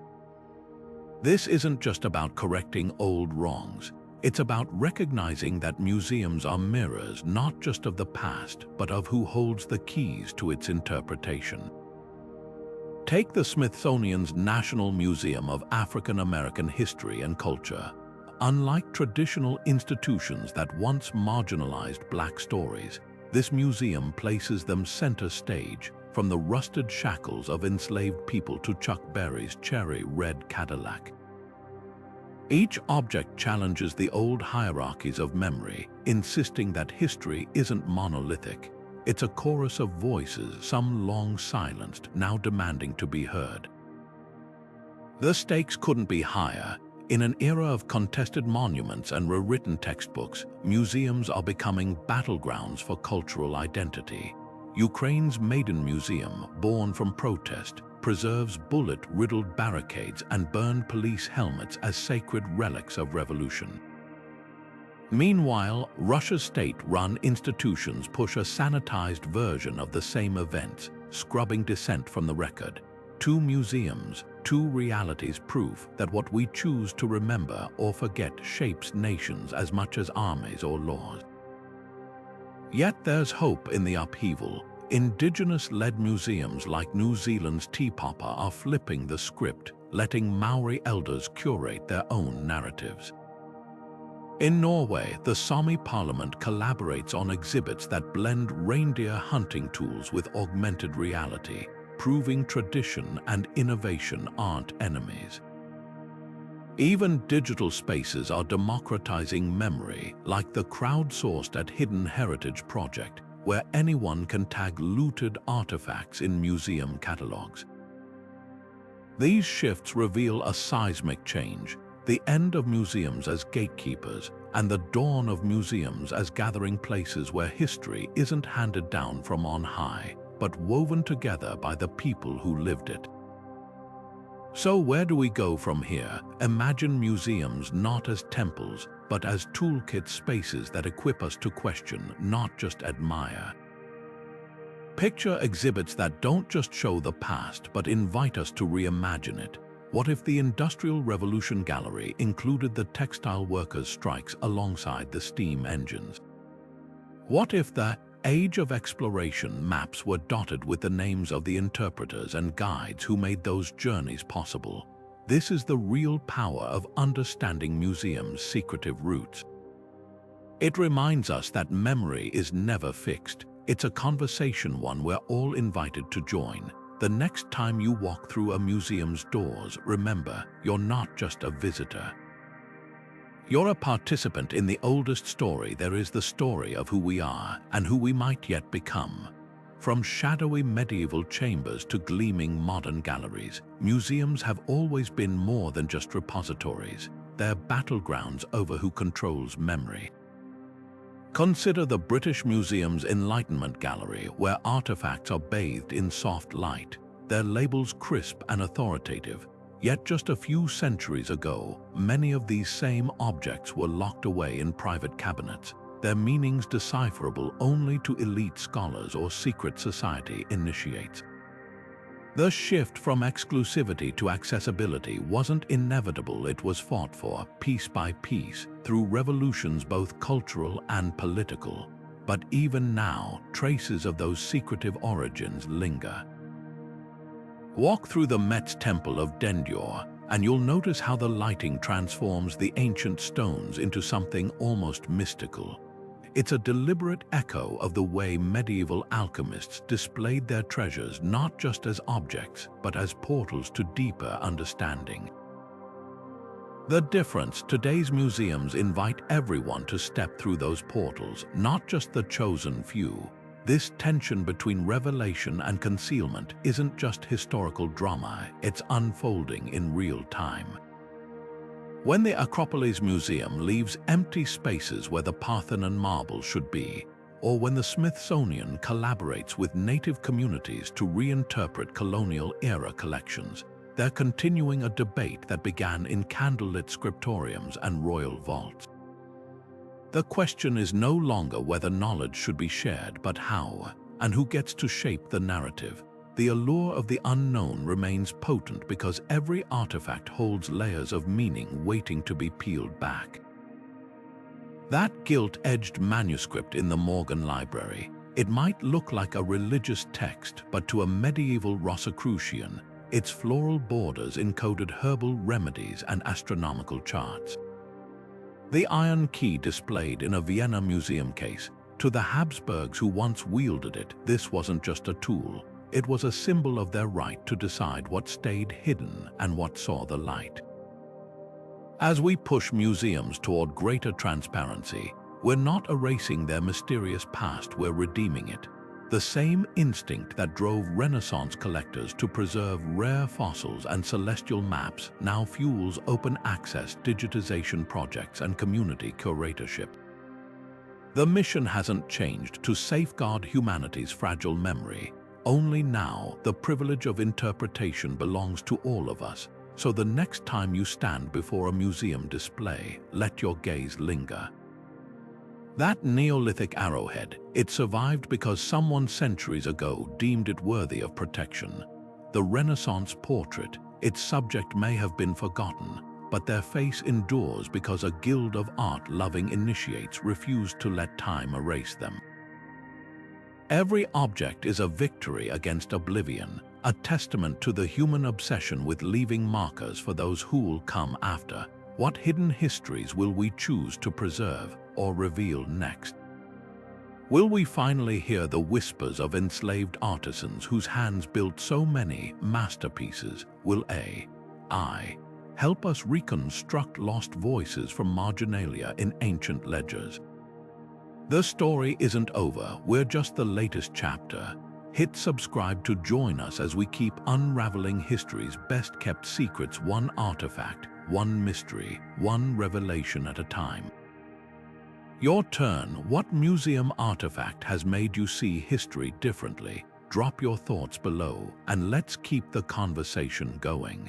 This isn't just about correcting old wrongs. It's about recognizing that museums are mirrors not just of the past, but of who holds the keys to its interpretation. Take the Smithsonian's National Museum of African American History and Culture. Unlike traditional institutions that once marginalized Black stories, this museum places them center stage, from the rusted shackles of enslaved people to Chuck Berry's cherry red Cadillac. Each object challenges the old hierarchies of memory, insisting that history isn't monolithic. It's a chorus of voices, some long silenced, now demanding to be heard. The stakes couldn't be higher. In an era of contested monuments and rewritten textbooks, museums are becoming battlegrounds for cultural identity. Ukraine's Maiden Museum, born from protest, preserves bullet-riddled barricades and burned police helmets as sacred relics of revolution. Meanwhile, Russia's state-run institutions push a sanitized version of the same events, scrubbing dissent from the record. Two museums, two realities, proof that what we choose to remember or forget shapes nations as much as armies or laws. Yet there's hope in the upheaval. Indigenous-led museums like New Zealand's Te Papa are flipping the script, letting Maori elders curate their own narratives. In Norway, the Sami Parliament collaborates on exhibits that blend reindeer hunting tools with augmented reality, proving tradition and innovation aren't enemies. Even digital spaces are democratizing memory, like the crowdsourced at Hidden Heritage Project, where anyone can tag looted artifacts in museum catalogs. These shifts reveal a seismic change, the end of museums as gatekeepers and the dawn of museums as gathering places where history isn't handed down from on high, but woven together by the people who lived it. So where do we go from here? Imagine museums not as temples, but as toolkit spaces that equip us to question, not just admire. Picture exhibits that don't just show the past, but invite us to reimagine it. What if the Industrial Revolution Gallery included the textile workers' strikes alongside the steam engines? What if the Age of Exploration maps were dotted with the names of the interpreters and guides who made those journeys possible? This is the real power of understanding museums' secretive roots. It reminds us that memory is never fixed. It's a conversation, one we're all invited to join. The next time you walk through a museum's doors, remember, you're not just a visitor. You're a participant in the oldest story there is, the story of who we are and who we might yet become. From shadowy medieval chambers to gleaming modern galleries, museums have always been more than just repositories. They're battlegrounds over who controls memory. Consider the British Museum's Enlightenment Gallery, where artifacts are bathed in soft light, their labels crisp and authoritative. Yet just a few centuries ago, many of these same objects were locked away in private cabinets, their meanings decipherable only to elite scholars or secret society initiates. The shift from exclusivity to accessibility wasn't inevitable, it was fought for, piece by piece, through revolutions both cultural and political. But even now, traces of those secretive origins linger. Walk through the Met's Temple of Dendur, and you'll notice how the lighting transforms the ancient stones into something almost mystical. It's a deliberate echo of the way medieval alchemists displayed their treasures not just as objects, but as portals to deeper understanding. The difference: today's museums invite everyone to step through those portals, not just the chosen few. This tension between revelation and concealment isn't just historical drama, it's unfolding in real time. When the Acropolis Museum leaves empty spaces where the Parthenon marble should be, or when the Smithsonian collaborates with native communities to reinterpret colonial-era collections, they're continuing a debate that began in candlelit scriptoriums and royal vaults. The question is no longer whether knowledge should be shared, but how, and who gets to shape the narrative. The allure of the unknown remains potent because every artifact holds layers of meaning waiting to be peeled back. That gilt-edged manuscript in the Morgan Library, it might look like a religious text, but to a medieval Rosicrucian, its floral borders encoded herbal remedies and astronomical charts. The iron key displayed in a Vienna museum case. To the Habsburgs who once wielded it, this wasn't just a tool. It was a symbol of their right to decide what stayed hidden and what saw the light. As we push museums toward greater transparency, we're not erasing their mysterious past, we're redeeming it. The same instinct that drove Renaissance collectors to preserve rare fossils and celestial maps now fuels open access digitization projects and community curatorship. The mission hasn't changed: to safeguard humanity's fragile memory. Only now, the privilege of interpretation belongs to all of us. So the next time you stand before a museum display, let your gaze linger. That Neolithic arrowhead, it survived because someone centuries ago deemed it worthy of protection. The Renaissance portrait, its subject may have been forgotten, but their face endures because a guild of art-loving initiates refused to let time erase them. Every object is a victory against oblivion, a testament to the human obsession with leaving markers for those who'll come after. What hidden histories will we choose to preserve or reveal next? Will we finally hear the whispers of enslaved artisans whose hands built so many masterpieces? Will AI help us reconstruct lost voices from marginalia in ancient ledgers? The story isn't over, we're just the latest chapter. Hit subscribe to join us as we keep unraveling history's best-kept secrets, one artifact, one mystery, one revelation at a time. Your turn. What museum artifact has made you see history differently? Drop your thoughts below, and let's keep the conversation going.